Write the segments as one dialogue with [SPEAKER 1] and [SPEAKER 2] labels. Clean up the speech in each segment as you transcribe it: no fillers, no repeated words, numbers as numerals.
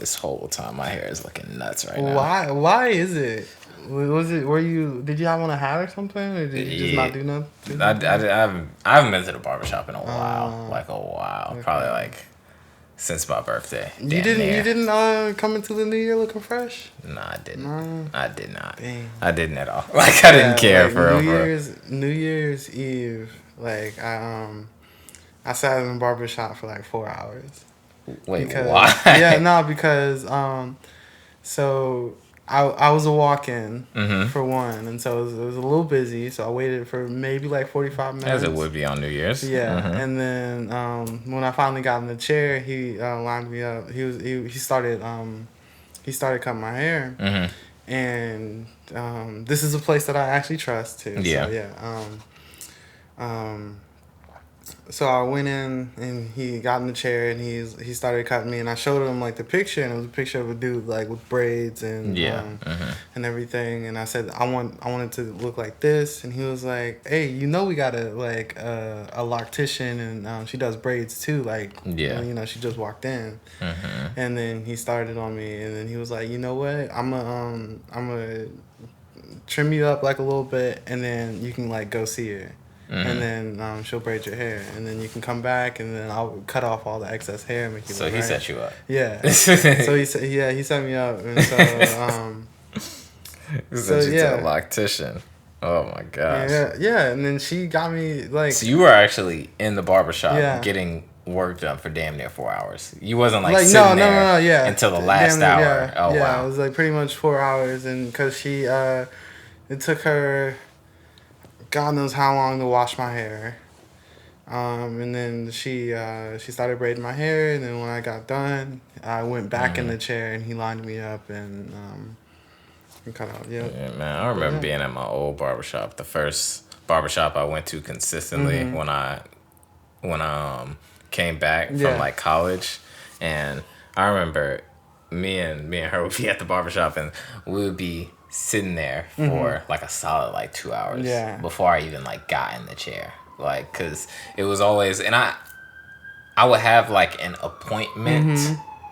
[SPEAKER 1] this whole time. My hair is looking nuts right now.
[SPEAKER 2] Why is it? Did you have on a hat or something? Or did you just not do nothing?
[SPEAKER 1] I haven't been to the barbershop in a while. Okay. Probably like since my birthday.
[SPEAKER 2] You didn't come into the new year looking fresh?
[SPEAKER 1] No, I didn't.
[SPEAKER 2] No.
[SPEAKER 1] I did not.
[SPEAKER 2] Dang.
[SPEAKER 1] I didn't at all. Like I didn't care
[SPEAKER 2] like
[SPEAKER 1] for
[SPEAKER 2] New Year's Eve. Like I sat in the barbershop for like 4 hours.
[SPEAKER 1] Wait, why?
[SPEAKER 2] Because so I was a walk-in for one, and so it was a little busy. So I waited for maybe like 45 minutes.
[SPEAKER 1] As it would be on New Year's.
[SPEAKER 2] Yeah, and then when I finally got in the chair, he lined me up. He started cutting my hair, and this is a place that I actually trust too.
[SPEAKER 1] Yeah.
[SPEAKER 2] So, so I went in and he got in the chair and he started cutting me, and I showed him like the picture, and it was a picture of a dude like with braids and and everything, and I said I want it to look like this, and he was like, hey, we got a loctician, and she does braids too, like she just walked in, and then he started on me, and then he was like, you know what, I'm gonna trim you up like a little bit, and then you can like go see her. And then she'll braid your hair, and then you can come back, and then I'll cut off all the excess hair and make you.
[SPEAKER 1] So he set you up.
[SPEAKER 2] Yeah. So he set me up, and so
[SPEAKER 1] to a loctician. Oh my gosh.
[SPEAKER 2] Yeah, and then she got me like.
[SPEAKER 1] So you were actually in the barbershop getting work done for damn near 4 hours. You wasn't like sitting there until the last hour.
[SPEAKER 2] Yeah.
[SPEAKER 1] Oh wow.
[SPEAKER 2] It was like pretty much 4 hours, and because she it took her God knows how long to wash my hair. And then she started braiding my hair, and then when I got done, I went back in the chair, and he lined me up and cut out. Yeah,
[SPEAKER 1] man, I remember being at my old barbershop, the first barbershop I went to consistently when I came back from like college, and I remember me and her would be at the barbershop, and we would be sitting there for like a solid like 2 hours before I even like got in the chair, like because it was always, and I would have like an appointment,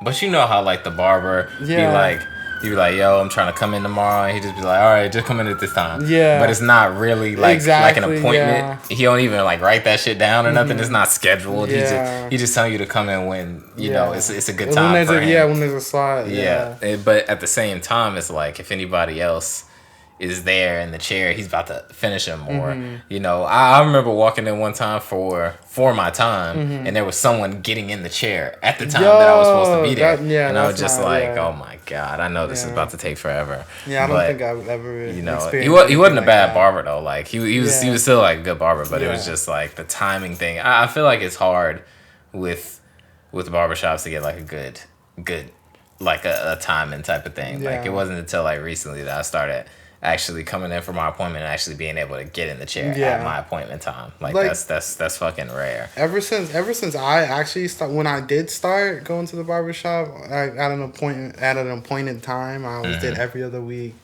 [SPEAKER 1] but you know how like the barber be like, yo, I'm trying to come in tomorrow, and he just be like, all right, just come in at this time. Yeah, but it's not really like like an appointment. Yeah. He don't even like write that shit down or nothing. It's not scheduled. Yeah. He just telling you to come in when you know it's a good time for him.
[SPEAKER 2] When there's a slot.
[SPEAKER 1] But at the same time, it's like if anybody else is there in the chair, he's about to finish him more. You know, I remember walking in one time for my time, and there was someone getting in the chair at the time that I was supposed to be there. And I was just oh my God, I know this is about to take forever.
[SPEAKER 2] Yeah, I don't think I've ever
[SPEAKER 1] he wasn't a bad barber though. Like he was still like a good barber, but it was just like the timing thing. I feel like it's hard with barbershops to get like a good like a timing type of thing. Like it wasn't until like recently that I started actually coming in for my appointment and actually being able to get in the chair at my appointment time. Like that's fucking rare.
[SPEAKER 2] Ever since I actually when I did start going to the barbershop, at an appointed time, I always did every other week,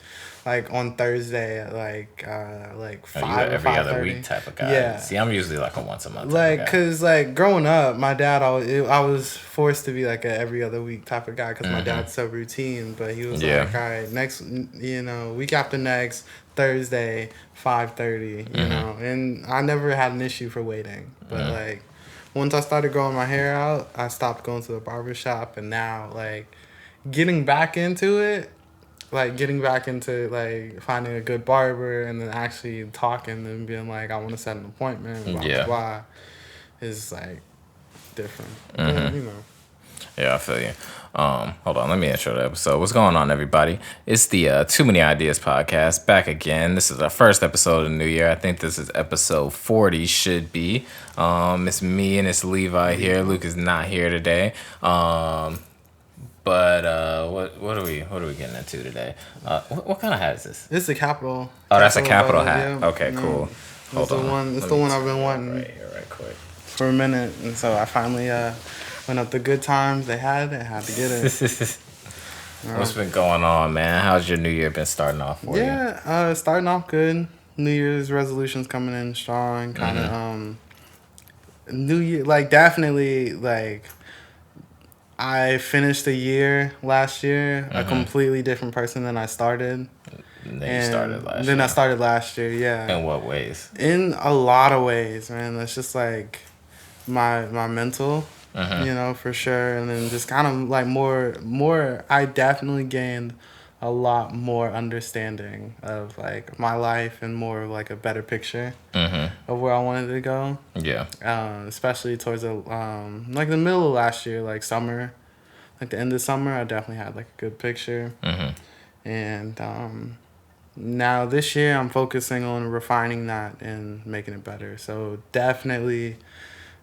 [SPEAKER 2] like on Thursday at like 5 or 5:30.
[SPEAKER 1] Every other week type of guy. Yeah. See, I'm usually like a once a month.
[SPEAKER 2] Like, cause like growing up, my dad I was forced to be like a every other week type of guy, cause my dad's so routine. But he was like, all right, next, week after next Thursday, 5:30, you know. And I never had an issue for waiting, but like once I started growing my hair out, I stopped going to the barbershop, and now like getting back into it. Like getting back into like finding a good barber and then actually talking and being like, I want to set an appointment, blah blah, is like different. But,
[SPEAKER 1] Yeah, I feel you. Hold on, let me intro the episode. What's going on, everybody? It's the Too Many Ideas Podcast, back again. This is our first episode of the new year. I think this is episode 40, should be. It's me and it's Levi here. Luke is not here today. But what are we getting into today? What kind of hat is this?
[SPEAKER 2] It's a Capital.
[SPEAKER 1] Oh, that's a Capital hat. Yeah. Okay, cool.
[SPEAKER 2] It's the one I've been wanting
[SPEAKER 1] right quick
[SPEAKER 2] for a minute, and so I finally went up the good times they had to get it.
[SPEAKER 1] What's been going on, man? How's your new year been starting off for you?
[SPEAKER 2] Yeah, starting off good. New Year's resolutions coming in strong. Kind of New Year, like definitely like. I finished a year last year, a completely different person than I started.
[SPEAKER 1] Then you started last year.
[SPEAKER 2] Then I started last year, yeah.
[SPEAKER 1] In what ways?
[SPEAKER 2] In a lot of ways, man. It's just like my mental, you know, for sure. And then just kind of like more, I definitely gained a lot more understanding of like my life and more of like a better picture of where I wanted to go.
[SPEAKER 1] Yeah.
[SPEAKER 2] Especially towards the like the middle of last year, like summer, like the end of summer, I definitely had like a good picture. And now this year, I'm focusing on refining that and making it better. So definitely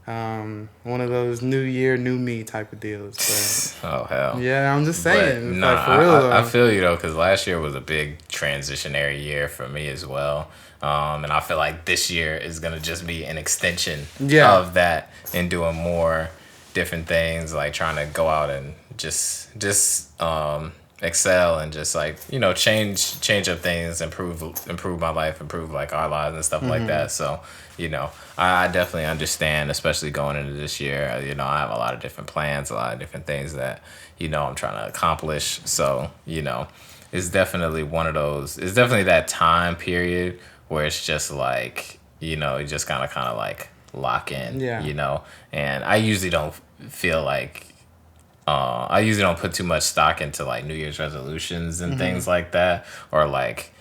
[SPEAKER 2] one of those new year, new me type of deals. But
[SPEAKER 1] oh hell.
[SPEAKER 2] yeah, I'm just saying.
[SPEAKER 1] But,
[SPEAKER 2] like, for real though.
[SPEAKER 1] I feel you though, because last year was a big transitionary year for me as well. And I feel like this year is gonna just be an extension of that and doing more different things, like trying to go out and just excel and just like, you know, change up things, improve my life, improve like our lives and stuff like that. So, you know, I definitely understand, especially going into this year. You know, I have a lot of different plans, a lot of different things that, you know, I'm trying to accomplish. So, you know, it's definitely one of those. It's definitely that time period where it's just like, you know, you just kind of like lock in. You know, and I usually don't feel like. I usually don't put too much stock into like New Year's resolutions and things like that, or like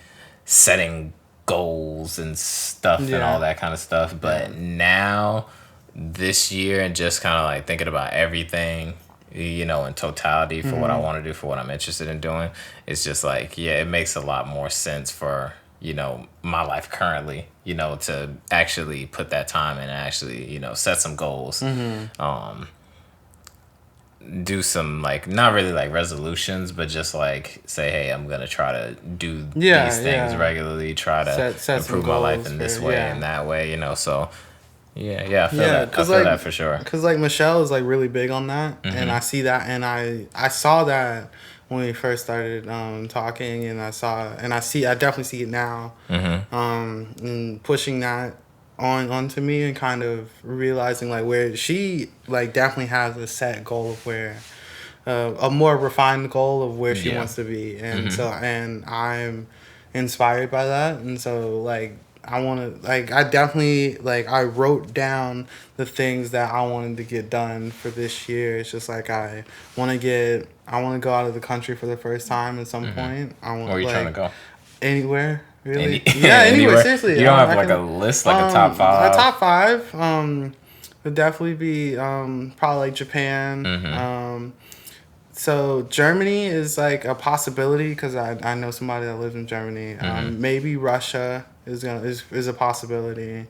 [SPEAKER 1] setting goals and stuff and all that kind of stuff. But now, this year, and just kind of like thinking about everything, you know, in totality for what I want to do, for what I'm interested in doing, it's just like, yeah, it makes a lot more sense for, you know, my life currently, you know, to actually put that time in and actually, you know, set some goals. Do some like not really like resolutions, but just like say, hey, I'm gonna try to do these things regularly, try to set improve my life in this way and that way, you know. So I feel that. I feel that for sure.
[SPEAKER 2] Because like Michelle is like really big on that, and I see that, and I saw that when we first started talking, and I definitely see it now, and pushing that onto me and kind of realizing like where she like definitely has a set goal of where a more refined goal of where she wants to be, and so and I'm inspired by that, and so like I want to like I definitely like I wrote down the things that I wanted to get done for this year. It's just like I want to go out of the country for the first time at some point. I want.
[SPEAKER 1] Where are you trying to go?
[SPEAKER 2] Anywhere. Really? Anywhere, seriously.
[SPEAKER 1] You don't have like a list, like a top five?
[SPEAKER 2] A top five would definitely be probably like Japan. So Germany is like a possibility because I know somebody that lives in Germany. Maybe Russia is a possibility,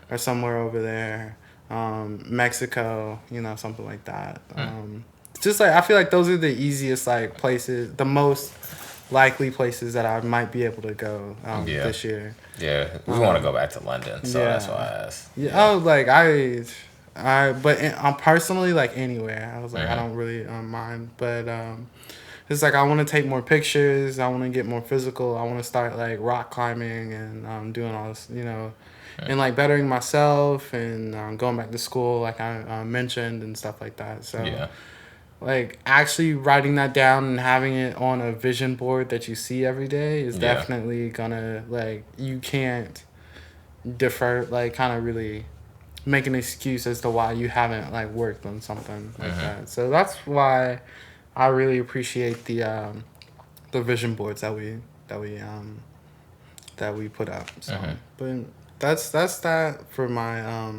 [SPEAKER 2] or somewhere over there. Mexico, you know, something like that. Just like I feel like those are the easiest like places, the most likely places that I might be able to go this year.
[SPEAKER 1] Yeah, we want to go back to London, so that's why I asked.
[SPEAKER 2] Yeah, I'm personally like anywhere. I was like I don't really mind, but it's like I want to take more pictures. I want to get more physical. I want to start like rock climbing and doing all this, you know, and like bettering myself and going back to school like I mentioned and stuff like that. So. Like actually writing that down and having it on a vision board that you see every day is definitely gonna like you can't defer like kind of really make an excuse as to why you haven't like worked on something like that. So that's why I really appreciate the vision boards that we put up. So but that's that for my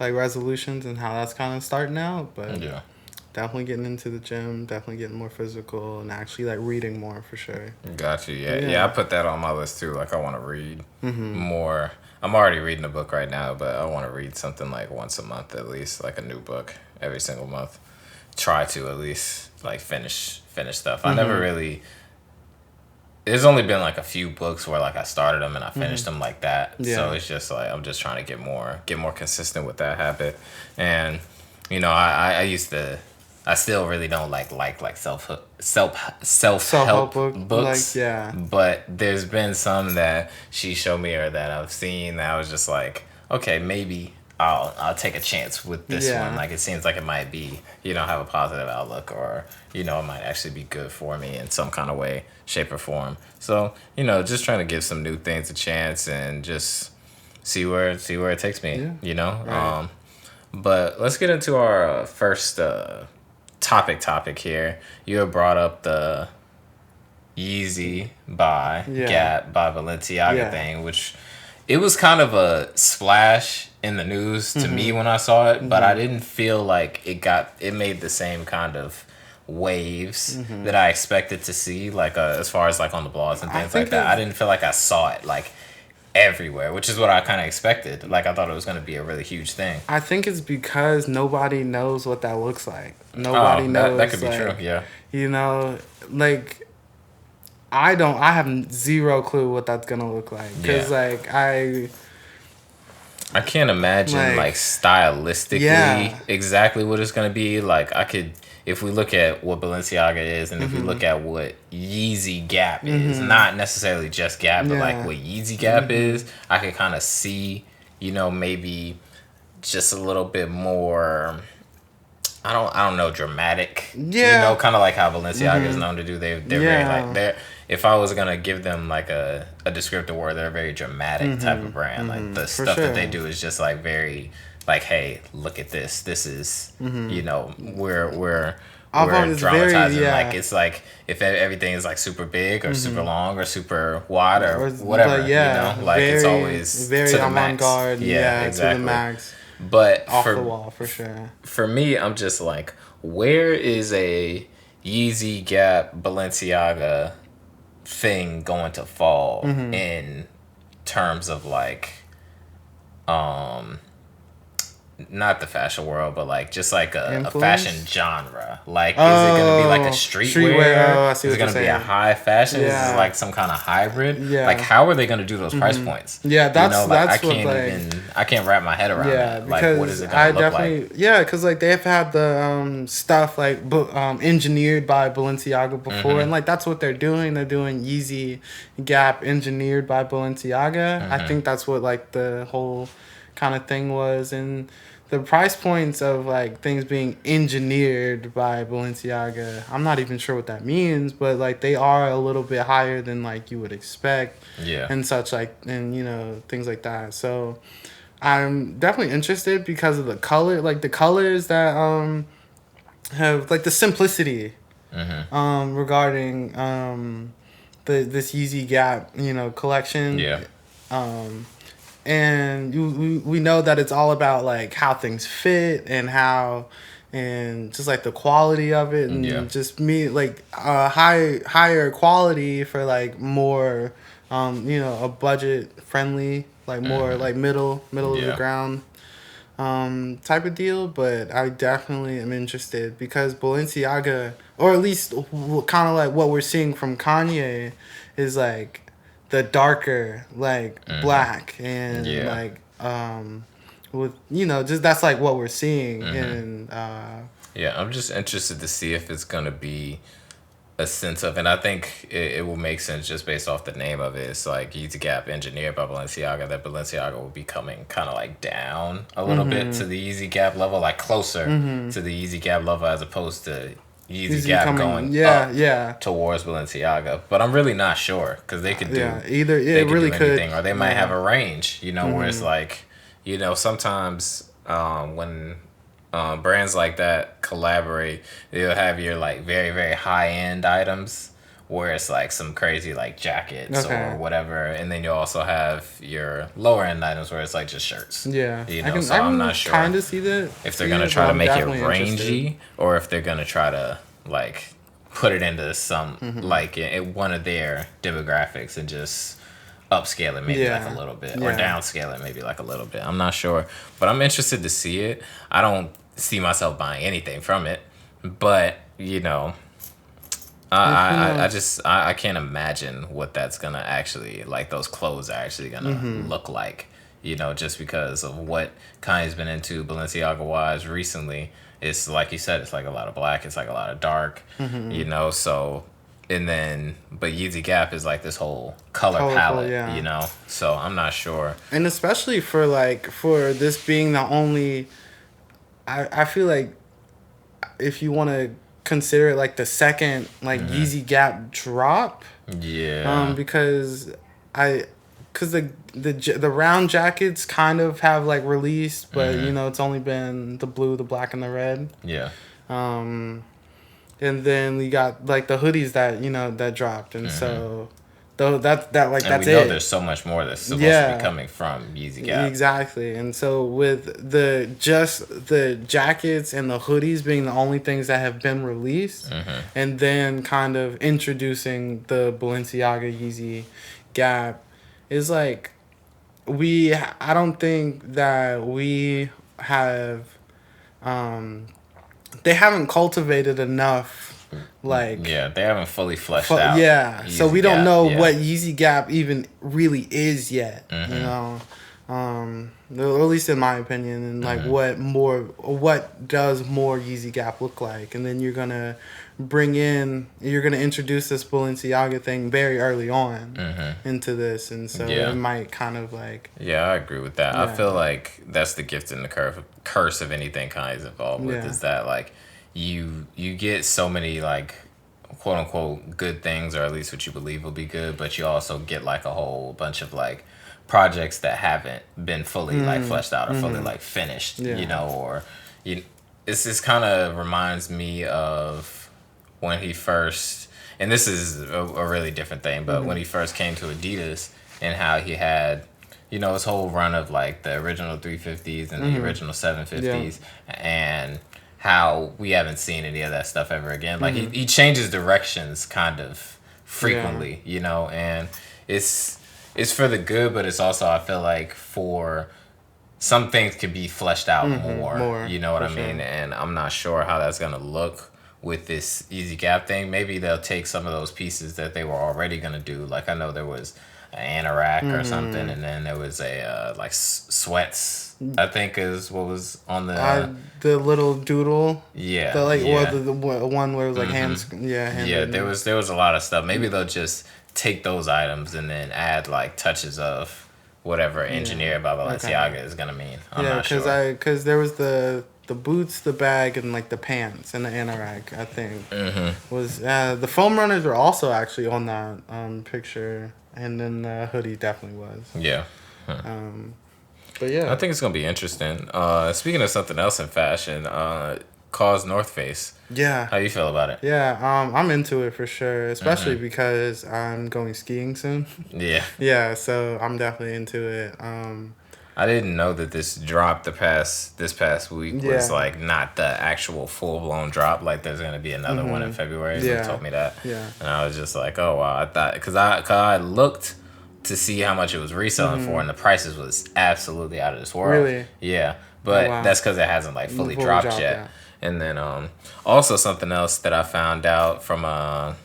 [SPEAKER 2] like resolutions and how that's kind of starting out. But definitely getting into the gym, definitely getting more physical, and actually like reading more for sure.
[SPEAKER 1] Got you. Yeah. I put that on my list too. Like I want to read more. I'm already reading a book right now, but I want to read something like once a month at least, like a new book every single month. Try to at least like finish stuff. I never really. There's only been like a few books where like I started them and I finished them like that. So it's just like I'm just trying to get more consistent with that habit. And you know, I still really don't like self-help books.
[SPEAKER 2] Like,
[SPEAKER 1] but there's been some that she showed me or that I've seen that I was just like, okay, maybe I'll take a chance with this one. Like, it seems like it might be, have a positive outlook, or, it might actually be good for me in some kind of way, shape, or form. So, just trying to give some new things a chance and just see where it takes me, Right. But let's get into our first topic here. You have brought up the Yeezy by Gap by Balenciaga thing, which it was kind of a splash in the news to me when I saw it, but I didn't feel like it made the same kind of waves that I expected to see, like as far as like on the blogs and things like that. I didn't feel like I saw it like everywhere, which is what I kind of expected. Like, I thought it was going to be a really huge thing.
[SPEAKER 2] I think it's because nobody knows what that looks like. Nobody knows.
[SPEAKER 1] That could be true, yeah.
[SPEAKER 2] Like, I have zero clue what that's going to look like. Because, I
[SPEAKER 1] can't imagine, like stylistically, exactly what it's going to be. Like, if we look at what Balenciaga is, and if we look at what Yeezy Gap is, not necessarily just Gap, but like what Yeezy Gap is, I could kind of see, maybe just a little bit more, I don't know, dramatic. Yeah. Kind of like how Balenciaga is known to do. They're very like, if I was gonna give them like a descriptive word, they're a very dramatic type of brand. Like, the stuff that they do is just like very, like, hey, look at this. This is, we're dramatizing. Like, it's like if everything is like super big or super long or super wide or whatever. Like, very, it's always
[SPEAKER 2] very
[SPEAKER 1] to the
[SPEAKER 2] avant-garde.
[SPEAKER 1] Max.
[SPEAKER 2] Exactly. To the max.
[SPEAKER 1] But
[SPEAKER 2] off the wall for sure.
[SPEAKER 1] For me, I'm just like, where is a Yeezy Gap Balenciaga thing going to fall in terms of like not the fashion world, but like just like a fashion genre. Like, is it gonna be like a streetwear? Is it gonna be a high fashion? Is it like some kind of hybrid? Like, how are they gonna do those price points? I can't wrap my head around that. Like, what is it gonna look like?
[SPEAKER 2] Because like they've had the stuff like engineered by Balenciaga before, and like that's what they're doing. They're doing Yeezy Gap engineered by Balenciaga. I think that's what like the whole kind of thing was. And the price points of like things being engineered by Balenciaga, I'm not even sure what that means, but like they are a little bit higher than like you would expect, and such, like, and things like that. So I'm definitely interested because of the color, like the colors that have like the simplicity regarding this Yeezy Gap collection. And we know that it's all about like how things fit and just like the quality of it, and just like higher quality for like more a budget friendly, like more like middle of the ground type of deal. But I definitely am interested because Balenciaga, or at least kind of like what we're seeing from Kanye, is like the darker, like black and like with just that's like what we're seeing. And
[SPEAKER 1] I'm just interested to see if it's gonna be a sense of, and I think it will make sense just based off the name of it. It's like Yeezy Gap engineered by Balenciaga, that Balenciaga will be coming kind of like down a little bit to the Yeezy Gap level, like closer to the Yeezy Gap level, as opposed to Yeezy Gap going up towards Balenciaga. But I'm really not sure, because they could do
[SPEAKER 2] either. They could really do anything,
[SPEAKER 1] or they might have a range, where it's like, sometimes when brands like that collaborate, they'll have your like very, very high end items where it's like some crazy like jackets or whatever, and then you also have your lower end items where it's like just shirts. I'm not sure
[SPEAKER 2] kind of see that
[SPEAKER 1] if they're gonna try to make it rangy or if they're gonna try to like put it into some like in one of their demographics and just upscale it maybe like a little bit or downscale it maybe like a little bit. I'm not sure, but I'm interested to see it. I don't see myself buying anything from it, but I can't imagine what that's gonna actually, like, those clothes are actually gonna look like, just because of what Kanye's been into Balenciaga wise recently. It's like you said, it's like a lot of black, it's like a lot of dark, so And then, but Yeezy Gap is like this whole color
[SPEAKER 2] Colorful,
[SPEAKER 1] palette,
[SPEAKER 2] yeah.
[SPEAKER 1] you know? So I'm not sure.
[SPEAKER 2] And especially for this being the only, I feel like if you want to consider it like the second Yeezy Gap drop.
[SPEAKER 1] Yeah.
[SPEAKER 2] Because the round jackets kind of have like released, but you know, it's only been the blue, the black, and the red.
[SPEAKER 1] Yeah.
[SPEAKER 2] And then we got like the hoodies that, you know, that dropped, and so though that's
[SPEAKER 1] and
[SPEAKER 2] that's
[SPEAKER 1] we know
[SPEAKER 2] it.
[SPEAKER 1] There's so much more that's supposed to be coming from Yeezy Gap.
[SPEAKER 2] Exactly. And so with the jackets and the hoodies being the only things that have been released, and then kind of introducing the Balenciaga Yeezy Gap, is like I don't think that we have they haven't cultivated enough, like,
[SPEAKER 1] they haven't fully fleshed out.
[SPEAKER 2] Yeah, so we don't know what Yeezy Gap even really is yet. You know, or at least in my opinion, and like what does more Yeezy Gap look like? And then you're gonna introduce this Balenciaga thing very early on into this, and so it might kind of like.
[SPEAKER 1] Yeah, I agree with that. I feel like that's the gift and the curse of anything Kanye's involved with is that like you get so many like quote unquote good things, or at least what you believe will be good, but you also get like a whole bunch of like projects that haven't been fully like fleshed out or fully like finished, you know, or this kind of reminds me of when he first, and this is a really different thing, but when he first came to Adidas and how he had, you know, his whole run of like the original 350s and the original 750s and how we haven't seen any of that stuff ever again. Like he changes directions kind of frequently, you know, and it's for the good, but it's also, I feel like, for some things could be fleshed out more, you know what I mean? And I'm not sure how that's going to look with this Yeezy Gap thing. Maybe they'll take some of those pieces that they were already going to do. Like I know there was an anorak or something, and then there was a like sweats, I think is what was on
[SPEAKER 2] the little doodle.
[SPEAKER 1] Yeah.
[SPEAKER 2] The the one where it was like hands. Yeah.
[SPEAKER 1] There was a lot of stuff. Maybe they'll just take those items and then add like touches of whatever engineered by Balenciaga is gonna mean. I'm not sure.
[SPEAKER 2] Because there was the boots, the bag, and like the pants and the anorak, I think. Was the foam runners were also actually on that picture, and then the hoodie definitely was.
[SPEAKER 1] Yeah.
[SPEAKER 2] But yeah,
[SPEAKER 1] I think it's gonna be interesting. Speaking of something else in fashion, KAWS North Face.
[SPEAKER 2] Yeah.
[SPEAKER 1] How you feel about it?
[SPEAKER 2] Yeah, I'm into it for sure, especially because I'm going skiing soon.
[SPEAKER 1] Yeah.
[SPEAKER 2] Yeah, so I'm definitely into it.
[SPEAKER 1] I didn't know that this drop this past week was like not the actual full blown drop. Like there's gonna be another one in February. They told me that.
[SPEAKER 2] Yeah.
[SPEAKER 1] And I was just like, oh wow. I thought because I looked to see how much it was reselling for, and the prices was absolutely out of this world.
[SPEAKER 2] Really?
[SPEAKER 1] Yeah. But that's because it hasn't like fully dropped yet. Yeah. And then also something else that I found out from a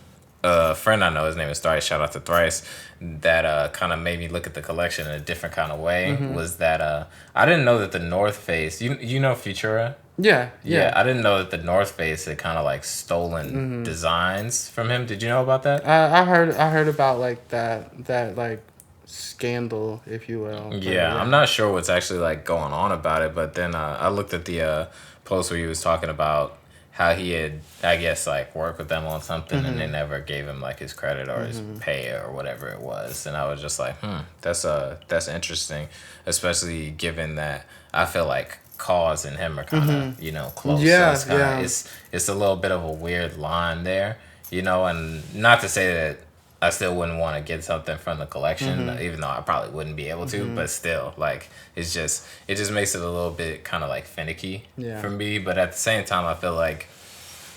[SPEAKER 1] friend I know, his name is Thrice, shout out to Thrice, that kind of made me look at the collection in a different kind of way, was that I didn't know that the North Face, you know Futura?
[SPEAKER 2] Yeah.
[SPEAKER 1] I didn't know that the North Face had kind of like stolen designs from him. Did you know about that?
[SPEAKER 2] I heard about like that like scandal, if you will.
[SPEAKER 1] Yeah, I'm not sure what's actually like going on about it, but then I looked at the post where he was talking about how he had, I guess, like worked with them on something and they never gave him like his credit or his pay or whatever it was. And I was just like, that's interesting, especially given that I feel like KAWS and him are kind of, you know, close.
[SPEAKER 2] Yeah,
[SPEAKER 1] so it's a little bit of a weird line there, you know, and not to say that I still wouldn't want to get something from the collection, even though I probably wouldn't be able to. But still, like, it just makes it a little bit kind of like finicky for me. But at the same time, I feel like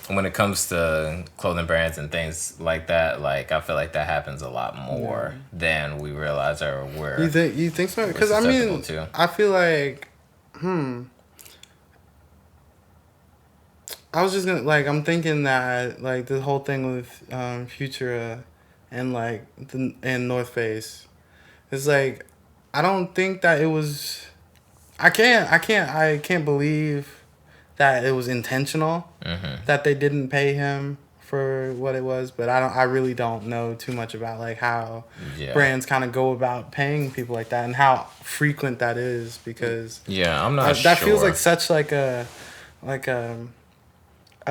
[SPEAKER 1] when it comes to clothing brands and things like that, like I feel like that happens a lot more than we realize or we're.
[SPEAKER 2] You think so? Because I mean, I feel like, I was just gonna I'm thinking that like the whole thing with Futura and like and North Face, it's like I don't think that it was. I can't believe that it was intentional that they didn't pay him for what it was, but I really don't know too much about like how brands kind of go about paying people like that and how frequent that is, because
[SPEAKER 1] I'm not
[SPEAKER 2] that feels like such like a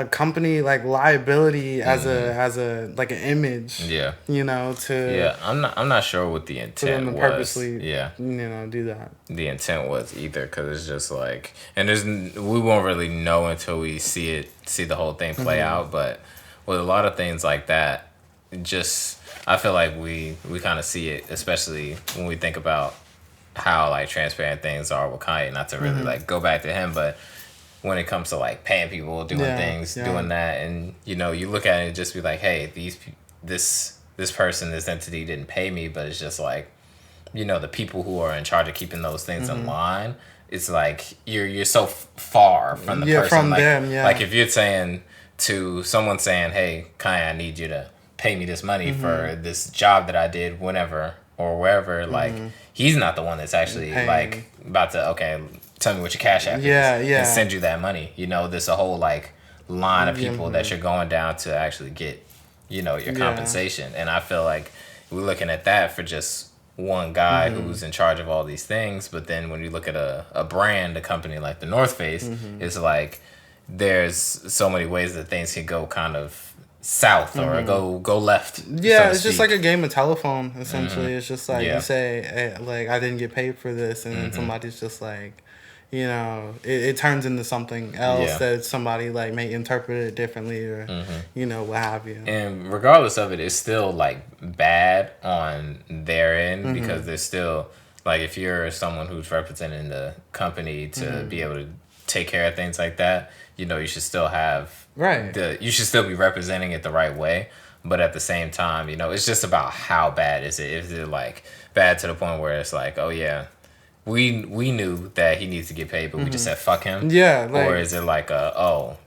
[SPEAKER 2] company like liability as a like an image. You know, to
[SPEAKER 1] I'm not sure what the intent was.
[SPEAKER 2] Purposely, you know, do that.
[SPEAKER 1] The intent was either, because it's just like, and we won't really know until we see the whole thing play out. But with a lot of things like that, just I feel like we kind of see it, especially when we think about how like transparent things are with Kanye. Not to really like go back to him, but when it comes to like paying people, doing things, doing that, and you know, you look at it and just be like, hey, this person, this entity didn't pay me, but it's just like, you know, the people who are in charge of keeping those things in line, it's like you're so far from the person.
[SPEAKER 2] From
[SPEAKER 1] like,
[SPEAKER 2] them,
[SPEAKER 1] like if you're saying to someone saying, hey, Kanye, I need you to pay me this money for this job that I did whenever or wherever, like he's not the one that's actually paying. Like about to tell me what your cash app is and send you that money. You know, there's a whole like line of people that you're going down to actually get, you know, your compensation. And I feel like we're looking at that for just one guy who's in charge of all these things. But then when you look at a brand, a company like the North Face, it's like there's so many ways that things can go kind of south or go left.
[SPEAKER 2] It's just like a game of telephone, essentially. It's just like you say, hey, like, I didn't get paid for this, and then somebody's just like, you know, it turns into something else that somebody like may interpret it differently or you know, what have you.
[SPEAKER 1] And regardless of it, it's still like bad on their end because there's still like, if you're someone who's representing the company to be able to take care of things like that, you know, you should still have you should still be representing it the right way. But at the same time, you know, it's just about how bad is it. Is it like bad to the point where it's like, oh yeah, we knew that he needs to get paid, but we just said fuck him. Or is it like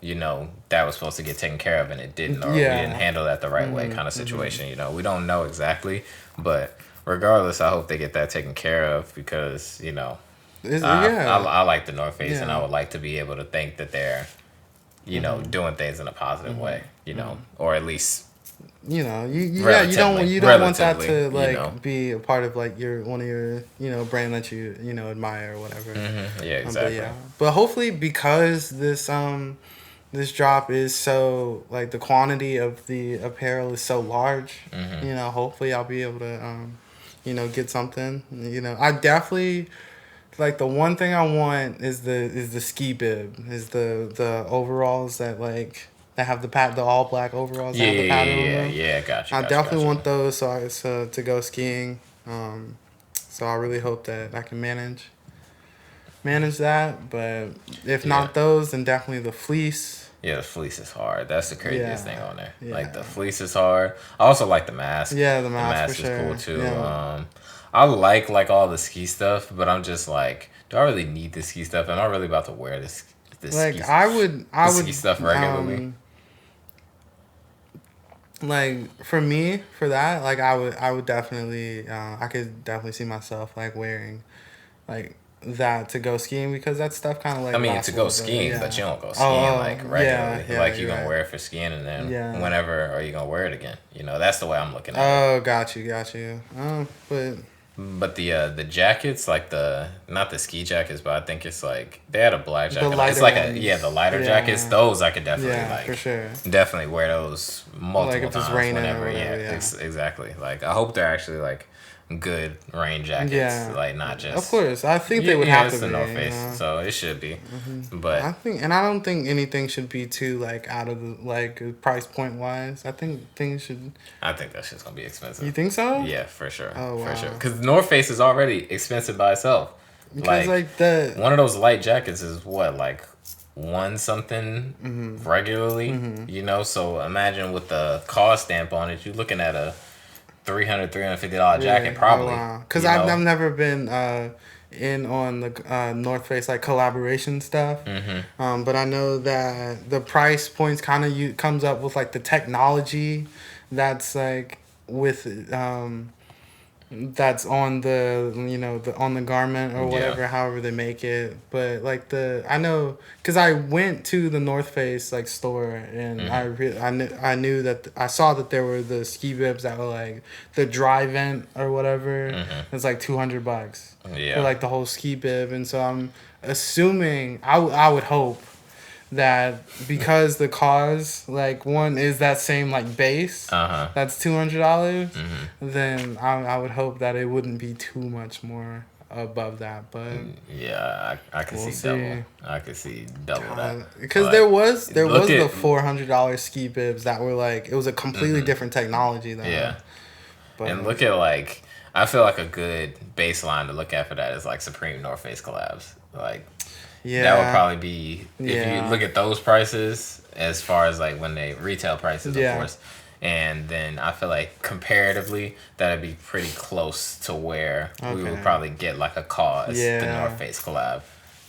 [SPEAKER 1] you know, that was supposed to get taken care of and it didn't, or we didn't handle that the right way kind of situation. You know, we don't know exactly, but regardless, I hope they get that taken care of, because you know, I like the North Face, and I would like to be able to think that they're, you know, doing things in a positive way, you know, or at least,
[SPEAKER 2] you know, you don't want that to like, you know, be a part of like one of your, you know, brand that you know, admire or whatever.
[SPEAKER 1] Yeah, exactly.
[SPEAKER 2] But hopefully, because this drop is so like, the quantity of the apparel is so large, you know, hopefully I'll be able to you know, get something. You know, I definitely, like, the one thing I want is the ski bib, is the overalls that like, that have the all black overalls.
[SPEAKER 1] Gotcha.
[SPEAKER 2] I definitely want those so to go skiing. So I really hope that I can manage that. But if not those, then definitely the fleece.
[SPEAKER 1] Yeah, the fleece is hard. That's the craziest thing on there. Like, the fleece is hard. I also like the mask.
[SPEAKER 2] Yeah, the mask
[SPEAKER 1] is cool too.
[SPEAKER 2] Yeah.
[SPEAKER 1] I like all the ski stuff, but I'm just like, do I really need the ski stuff? Am I really about to wear this
[SPEAKER 2] like,
[SPEAKER 1] ski,
[SPEAKER 2] I would
[SPEAKER 1] ski stuff regularly?
[SPEAKER 2] Like, for me, for that, like, I would definitely, I could definitely see myself like wearing like that to go skiing, because that stuff kind of like,
[SPEAKER 1] I mean, to go skiing, but you don't go skiing like regularly. Like, you're gonna wear it for skiing, and then whenever are you gonna wear it again? You know, that's the way I'm looking at it.
[SPEAKER 2] Oh, got you.
[SPEAKER 1] But the jackets, like not the ski jackets, but I think it's like, they had a black jacket. It's like the lighter jackets. Those I could definitely
[SPEAKER 2] for sure.
[SPEAKER 1] Definitely wear those multiple times
[SPEAKER 2] whenever.
[SPEAKER 1] Whatever, exactly. Like, I hope they're actually like good rain jackets, like not just.
[SPEAKER 2] Of course, I think they would have to be.
[SPEAKER 1] It's the North Face, so it should be. But
[SPEAKER 2] I don't think anything should be too like out of the like price point wise. I think things should.
[SPEAKER 1] I think that shit's gonna be expensive.
[SPEAKER 2] You think so?
[SPEAKER 1] Yeah, for sure.
[SPEAKER 2] Oh, wow.
[SPEAKER 1] For sure. Because the North Face is already expensive by itself.
[SPEAKER 2] Because like
[SPEAKER 1] one of those light jackets is what, like one something regularly, you know. So imagine with the cost stamp on it, you're looking at a $350 jacket probably.
[SPEAKER 2] Because I've never been in on the North Face like collaboration stuff, but I know that the price points kind of comes up with like the technology that's like with that's on the, you know, on the garment or whatever, however they make it. But like I know, because I went to the North Face like store, and I knew that I saw that there were the ski bibs that were like the dry vent or whatever. It's like $200 for like the whole ski bib, and so I'm assuming I would hope that because the cause, like, one is that same like base, that's $200, then I would hope that it wouldn't be too much more above that. But
[SPEAKER 1] yeah, I can see double. I can see double that,
[SPEAKER 2] because there was the $400 ski bibs that were like, it was a completely different technology though.
[SPEAKER 1] Yeah, but, and look at like, I feel like a good baseline to look at for that is like Supreme North Face collabs, like. Yeah. That would probably be, if you look at those prices, as far as like when they retail prices, of course. And then I feel like comparatively, that'd be pretty close to where we would probably get like a cause, the North Face collab,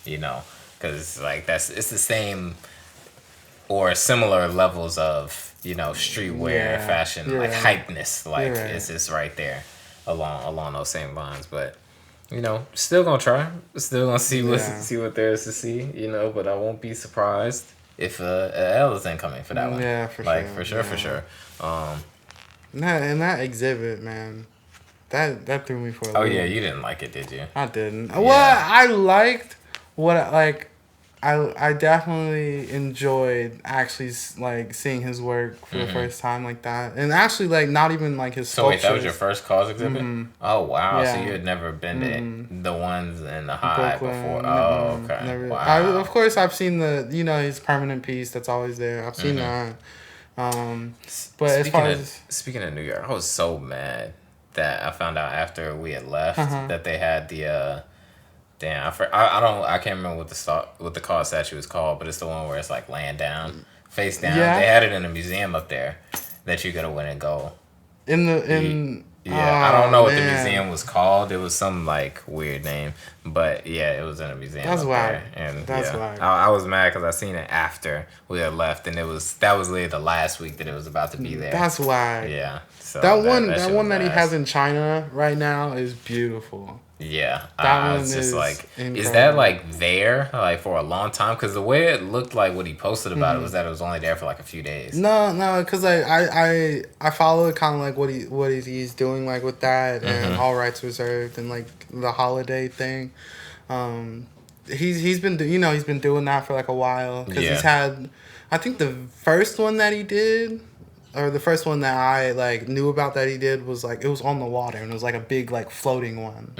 [SPEAKER 1] you know, because like it's the same or similar levels of, you know, streetwear, fashion, like hypeness, like it's just right there along those same lines, but. You know, still gonna try. Still gonna see what there is to see. You know, but I won't be surprised if a L is incoming for that one.
[SPEAKER 2] Yeah, for
[SPEAKER 1] sure. For sure.
[SPEAKER 2] And that exhibit, man, that threw me for a loop.
[SPEAKER 1] Oh yeah, you didn't like it, did you?
[SPEAKER 2] I didn't. Yeah. Well, I liked what like. I definitely enjoyed actually like seeing his work for the first time like that, and actually like not even like his.
[SPEAKER 1] So wait, that was your first cause exhibit? Oh wow! Yeah. So you had never been to the ones in the High before? Oh okay.
[SPEAKER 2] Never. Wow. Of course, I've seen his permanent piece that's always there. I've seen that. But
[SPEAKER 1] speaking of New York, I was so mad that I found out after we had left that they had the. Damn, I can't remember what the cause statue is called, but it's the one where it's like laying down, face down. Yeah. They had it in a museum up there that you could have went and go.
[SPEAKER 2] I
[SPEAKER 1] don't know what the museum was called. It was some like weird name, but yeah, it was in a museum.
[SPEAKER 2] That's why.
[SPEAKER 1] And I was mad because I seen it after we had left, and that was literally the last week that it was about to be there.
[SPEAKER 2] That's why.
[SPEAKER 1] Yeah. So
[SPEAKER 2] that one that he has in China right now is beautiful.
[SPEAKER 1] Yeah, I was just like, incredible. Is that like there like for a long time? Because the way it looked like what he posted about it was that it was only there for like a few days.
[SPEAKER 2] No, because I follow kind of like what he's doing like with that and all rights reserved and like the holiday thing. He's been doing that for like a while because he's had, I think the first one that he did. Or the first one that I like knew about that he did was like, it was on the water and it was like a big like floating one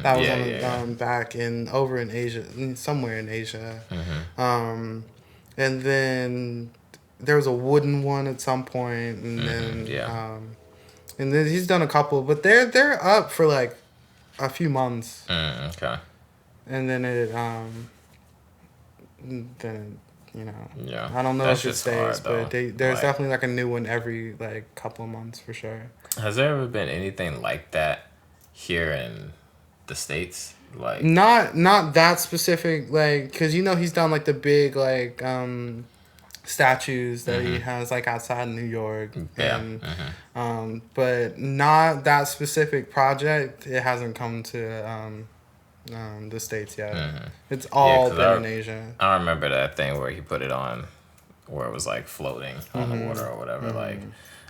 [SPEAKER 2] that was back over in Asia, somewhere in Asia. And then there was a wooden one at some point, and then he's done a couple, but they're up for like a few months.
[SPEAKER 1] Okay.
[SPEAKER 2] And then you know, I don't know if it stays, but there's definitely like a new one every like couple of months for sure.
[SPEAKER 1] Has there ever been anything like that here in the States? Like
[SPEAKER 2] not that specific, like, because he's done like the big like statues that he has like outside New York, and but not that specific project. It hasn't come to the States yet. It's all been in Asia.
[SPEAKER 1] I remember that thing where he put it on, where it was like floating on the water or whatever. Like,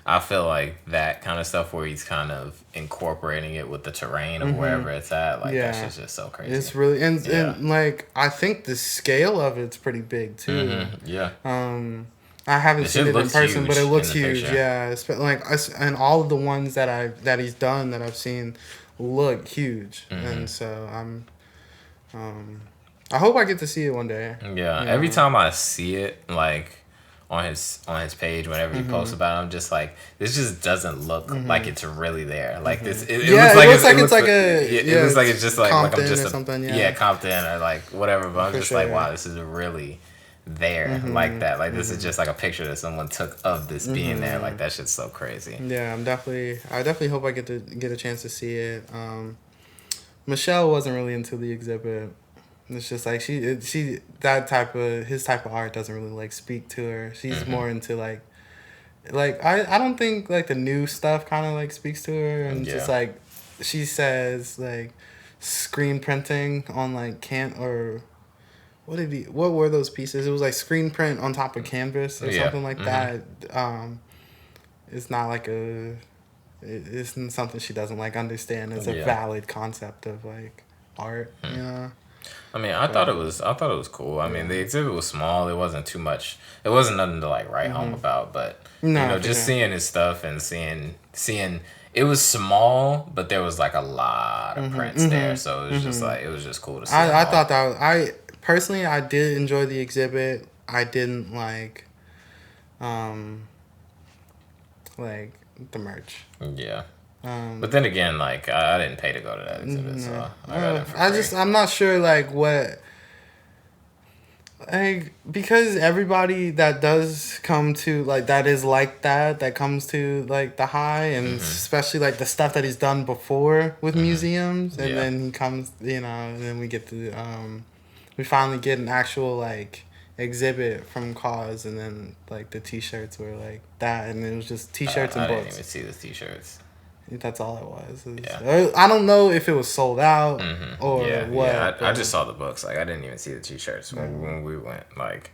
[SPEAKER 1] I feel like that kind of stuff where he's kind of incorporating it with the terrain of wherever it's at. Like, that shit's just so crazy.
[SPEAKER 2] It's really and like I think the scale of it's pretty big too. I haven't seen it in person, but it looks huge. Yeah, like and all of the ones that he's done that I've seen look huge, and so I hope I get to see it one day.
[SPEAKER 1] Yeah, every time I see it, like on his page, whenever he posts about it, I'm just like, this just doesn't look like it's really there. Like this, it looks like it's just like I'm just something. Compton or like whatever. But I'm just like, wow, this is really there like that. Like this is just like a picture that someone took of this being there. Like that shit's so crazy.
[SPEAKER 2] Yeah, I definitely hope I get a chance to see it. Michelle wasn't really into the exhibit. It's just like his type of art doesn't really like speak to her. She's more into like I don't think like the new stuff kind of like speaks to her, and just like she says like screen printing on like what were those pieces? It was like screen print on top of canvas or something like that. It's not like it isn't something she doesn't like understand. It's a valid concept of like art, you know.
[SPEAKER 1] I mean, I thought it was cool. I mean, the exhibit was small. It wasn't too much. It wasn't nothing to like write home about. But just seeing his stuff and seeing it was small, but there was like a lot of prints there. So it was just like it was just cool to see.
[SPEAKER 2] I thought that I personally did enjoy the exhibit. I didn't like the merch.
[SPEAKER 1] Yeah. But then again, like I didn't pay to go to that exhibit, so I got it for free.
[SPEAKER 2] I'm not sure like what, like, because everybody that does come to like that is like that comes to like the high, and especially like the stuff that he's done before with museums, and then he comes, and then we get to we finally get an actual like exhibit from Cause, and then like the t-shirts were like that, and it was just t-shirts and books.
[SPEAKER 1] I didn't even see the t-shirts.
[SPEAKER 2] That's all it was. I don't know if it was sold out or what.
[SPEAKER 1] Yeah, I just saw the books. Like I didn't even see the t-shirts when we went. Like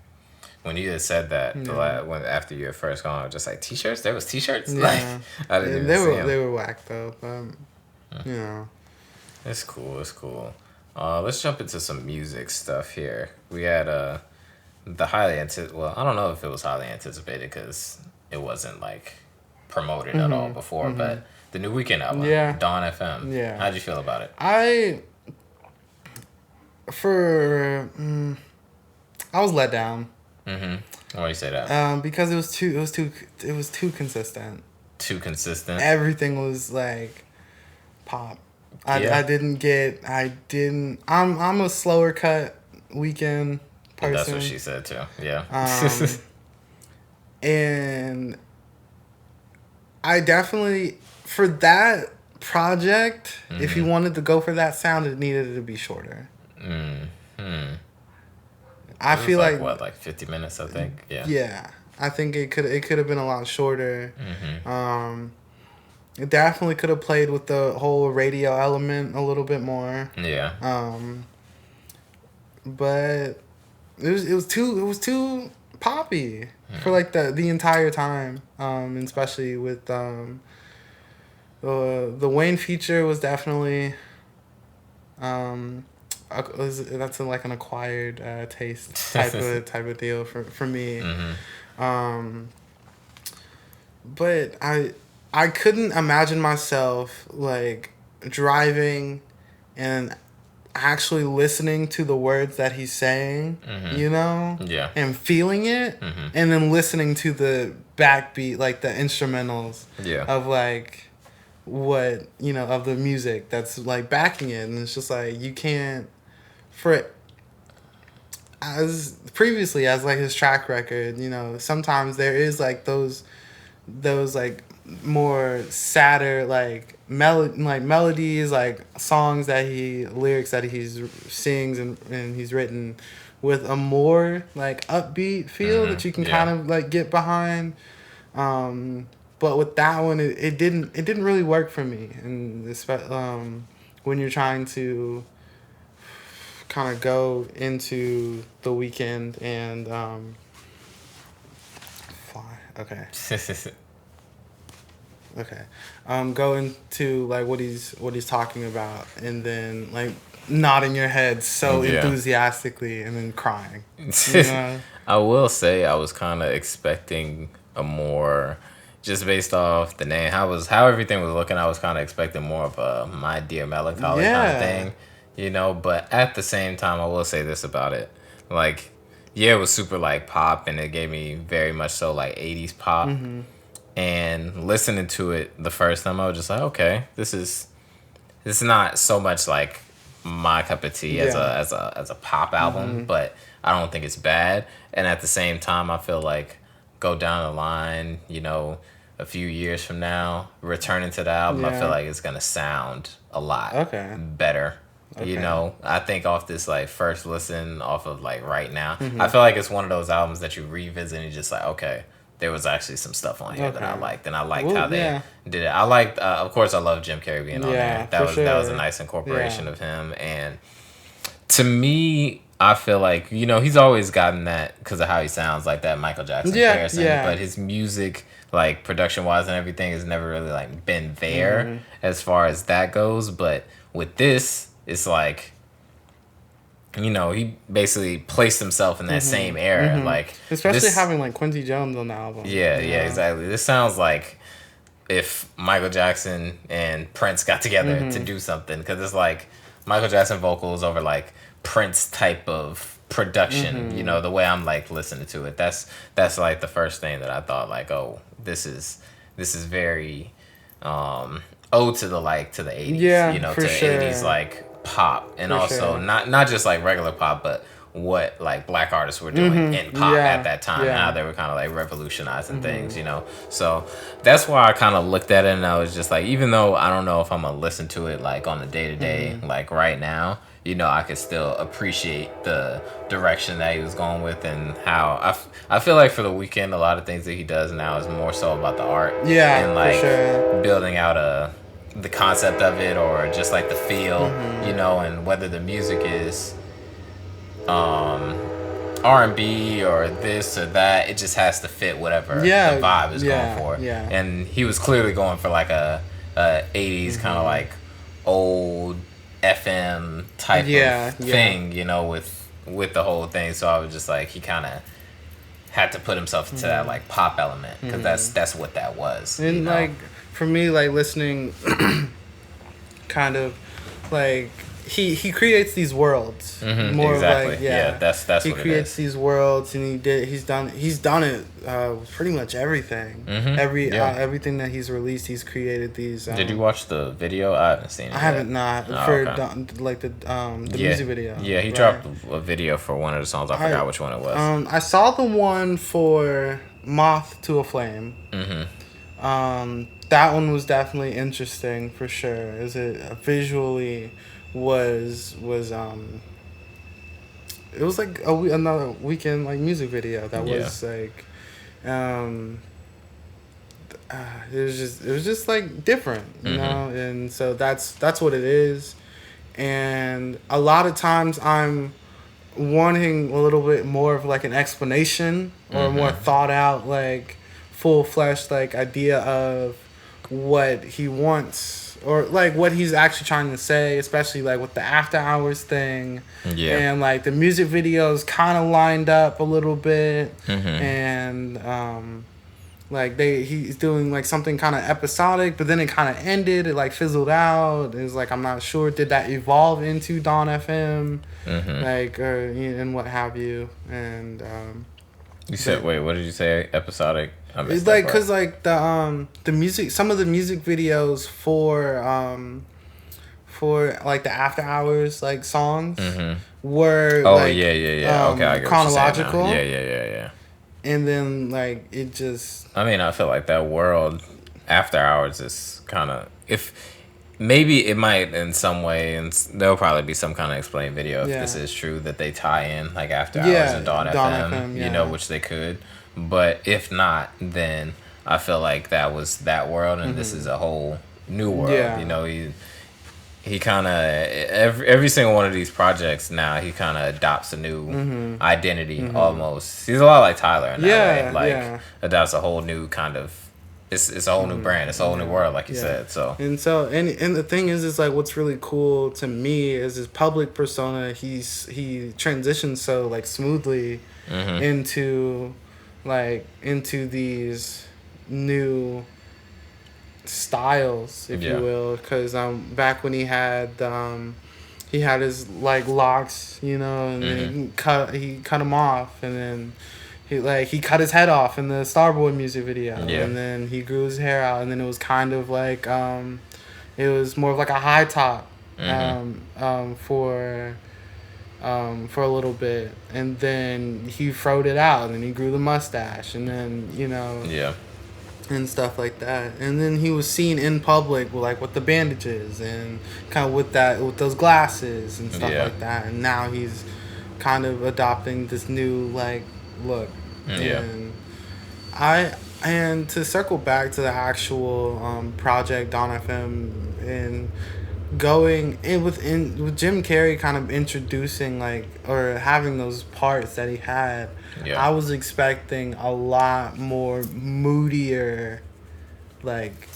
[SPEAKER 1] when you had said that when after you had first gone, I was just like t-shirts. There was t-shirts. Yeah. Like I didn't even see them.
[SPEAKER 2] They were whack though,
[SPEAKER 1] It's cool. It's cool. Let's jump into some music stuff here. We had the highly anticipated. Well, I don't know if it was highly anticipated because it wasn't like promoted at all before, but the new Weekend album, Dawn FM. Yeah. How'd you feel about it?
[SPEAKER 2] I was let down.
[SPEAKER 1] Why do you say that?
[SPEAKER 2] Because it was too consistent.
[SPEAKER 1] Too consistent.
[SPEAKER 2] Everything was like pop. I'm a slower cut Weekend person.
[SPEAKER 1] That's what she said too. Yeah.
[SPEAKER 2] And I definitely, for that project, if you wanted to go for that sound, it needed to be shorter. I feel like
[SPEAKER 1] what, like 50 minutes, I think. Yeah.
[SPEAKER 2] Yeah, I think it could have been a lot shorter. It definitely could have played with the whole radio element a little bit more.
[SPEAKER 1] Yeah.
[SPEAKER 2] But it was too poppy for like the entire time. Especially with the Wayne feature was definitely that's like an acquired taste type of deal for me. But I couldn't imagine myself like driving and actually listening to the words that he's saying, and feeling it, and then listening to the backbeat, like the instrumentals of like what of the music that's like backing it, and it's just like you can't, as previously as like his track record, sometimes there is like those like more sadder like melodies, like songs lyrics that he sings and he's written with a more like upbeat feel that you can kind of like get behind. But with that one, it didn't really work for me, and when you're trying to kind of go into the Weekend and go into like what he's talking about, and then like nodding your head so enthusiastically and then crying.
[SPEAKER 1] I will say I was kind of expecting a more, just based off the name, how everything was looking, I was kind of expecting more of a My Dear Melancholy kind of thing, but at the same time I will say this about it, like it was super like pop, and it gave me very much so like 80s pop. And listening to it the first time, I was just like, okay, this is not so much like my cup of tea as a pop album, but I don't think it's bad. And at the same time, I feel like go down the line, a few years from now, returning to the album, I feel like it's gonna sound a lot better. I think off this like first listen, off of like right now, I feel like it's one of those albums that you revisit and you're just like, okay, there was actually some stuff on here that I liked, and I liked how they did it. I liked, of course, I love Jim Carrey being on there. That was a nice incorporation of him, and to me, I feel like, you know, he's always gotten that because of how he sounds, like that Michael Jackson comparison, but his music, like production wise and everything, has never really like been there as far as that goes. But with this, it's like, you know, he basically placed himself in that same era, like
[SPEAKER 2] especially having like Quincy Jones on the album.
[SPEAKER 1] Yeah, exactly. This sounds like if Michael Jackson and Prince got together to do something, because it's like Michael Jackson vocals over like Prince type of production. You know, the way I'm like listening to it. That's like the first thing that I thought, like, oh, this is very ode to the 80s.
[SPEAKER 2] Yeah,
[SPEAKER 1] you know,
[SPEAKER 2] for
[SPEAKER 1] to
[SPEAKER 2] sure.
[SPEAKER 1] 80s like pop, and for also not just like regular pop, but what like black artists were doing in pop at that time, how they were kind of like revolutionizing things, you know. So that's why I kind of looked at it, and I was just like, even though I don't know if I'm gonna listen to it like on the day-to-day like right now, you know, I could still appreciate the direction that he was going with, and how I feel like for The Weeknd, a lot of things that he does now is more so about the art, and like building out the concept of it, or just like the feel, you know, and whether the music is R&B or this or that, it just has to fit whatever the vibe is going for. And he was clearly going for like a 80s kind of like old FM type of thing, you know, with the whole thing. So I was just like, he kind of had to put himself into that like pop element, because that's what that was.
[SPEAKER 2] And
[SPEAKER 1] you know?
[SPEAKER 2] like for me, like listening, kind of like he creates these worlds more
[SPEAKER 1] exactly.
[SPEAKER 2] like
[SPEAKER 1] that's
[SPEAKER 2] he
[SPEAKER 1] what
[SPEAKER 2] creates these worlds, and he's done it pretty much everything. Everything that he's released, he's created these.
[SPEAKER 1] Did you watch the video? I haven't seen it.
[SPEAKER 2] I haven't like the music video.
[SPEAKER 1] Yeah, he dropped a video for one of the songs. I forgot which one it was.
[SPEAKER 2] I saw the one for Moth to a Flame. That one was definitely interesting for sure. Is it visually was it was like another Weeknd like music video that was like it was just like different, you know, and so that's what it is. And a lot of times I'm wanting a little bit more of like an explanation or more thought out, like full-fleshed like idea of what he wants, or like what he's actually trying to say, especially like with the After Hours thing. And like the music videos kind of lined up a little bit. And like he's doing like something kind of episodic, but then it kind of ended, it like fizzled out. It was like, I'm not sure, did that evolve into Dawn FM, like, or and what have you. And
[SPEAKER 1] you said, wait, what did you say? Episodic?
[SPEAKER 2] It's like, cause like the music, some of the music videos for like the After Hours like songs were okay, I get chronological.
[SPEAKER 1] What you're saying now. Yeah.
[SPEAKER 2] And then like it just,
[SPEAKER 1] I mean, I feel like that world After Hours is kind of, if maybe it might in some way, and there'll probably be some kind of explained video if this is true, that they tie in like After Hours and Dawn FM, you know, which they could. But if not, then I feel like that was that world, and this is a whole new world. You know, he kind of every single one of these projects now, he kind of adopts a new identity almost. He's a lot like Tyler in that way. Like adopts a whole new kind of. It's a whole new brand. It's a whole new world, like you said. So
[SPEAKER 2] and the thing is like what's really cool to me is his public persona. He transitions so like smoothly into these new styles, if you will, because back when he had his like locks, you know, and then he cut them off, and then he cut his head off in the Starboy music video, and then he grew his hair out, and then it was kind of like it was more of like a high top for a little bit, and then he froed it out, and he grew the mustache, and then, you know, and stuff like that. And then he was seen in public with the bandages and kind of with those glasses and stuff like that. And now he's kind of adopting this new like look. And And to circle back to the actual project Dawn FM and going in with Jim Carrey kind of introducing like or having those parts that he had,
[SPEAKER 1] yeah.
[SPEAKER 2] I was expecting a lot more moodier, like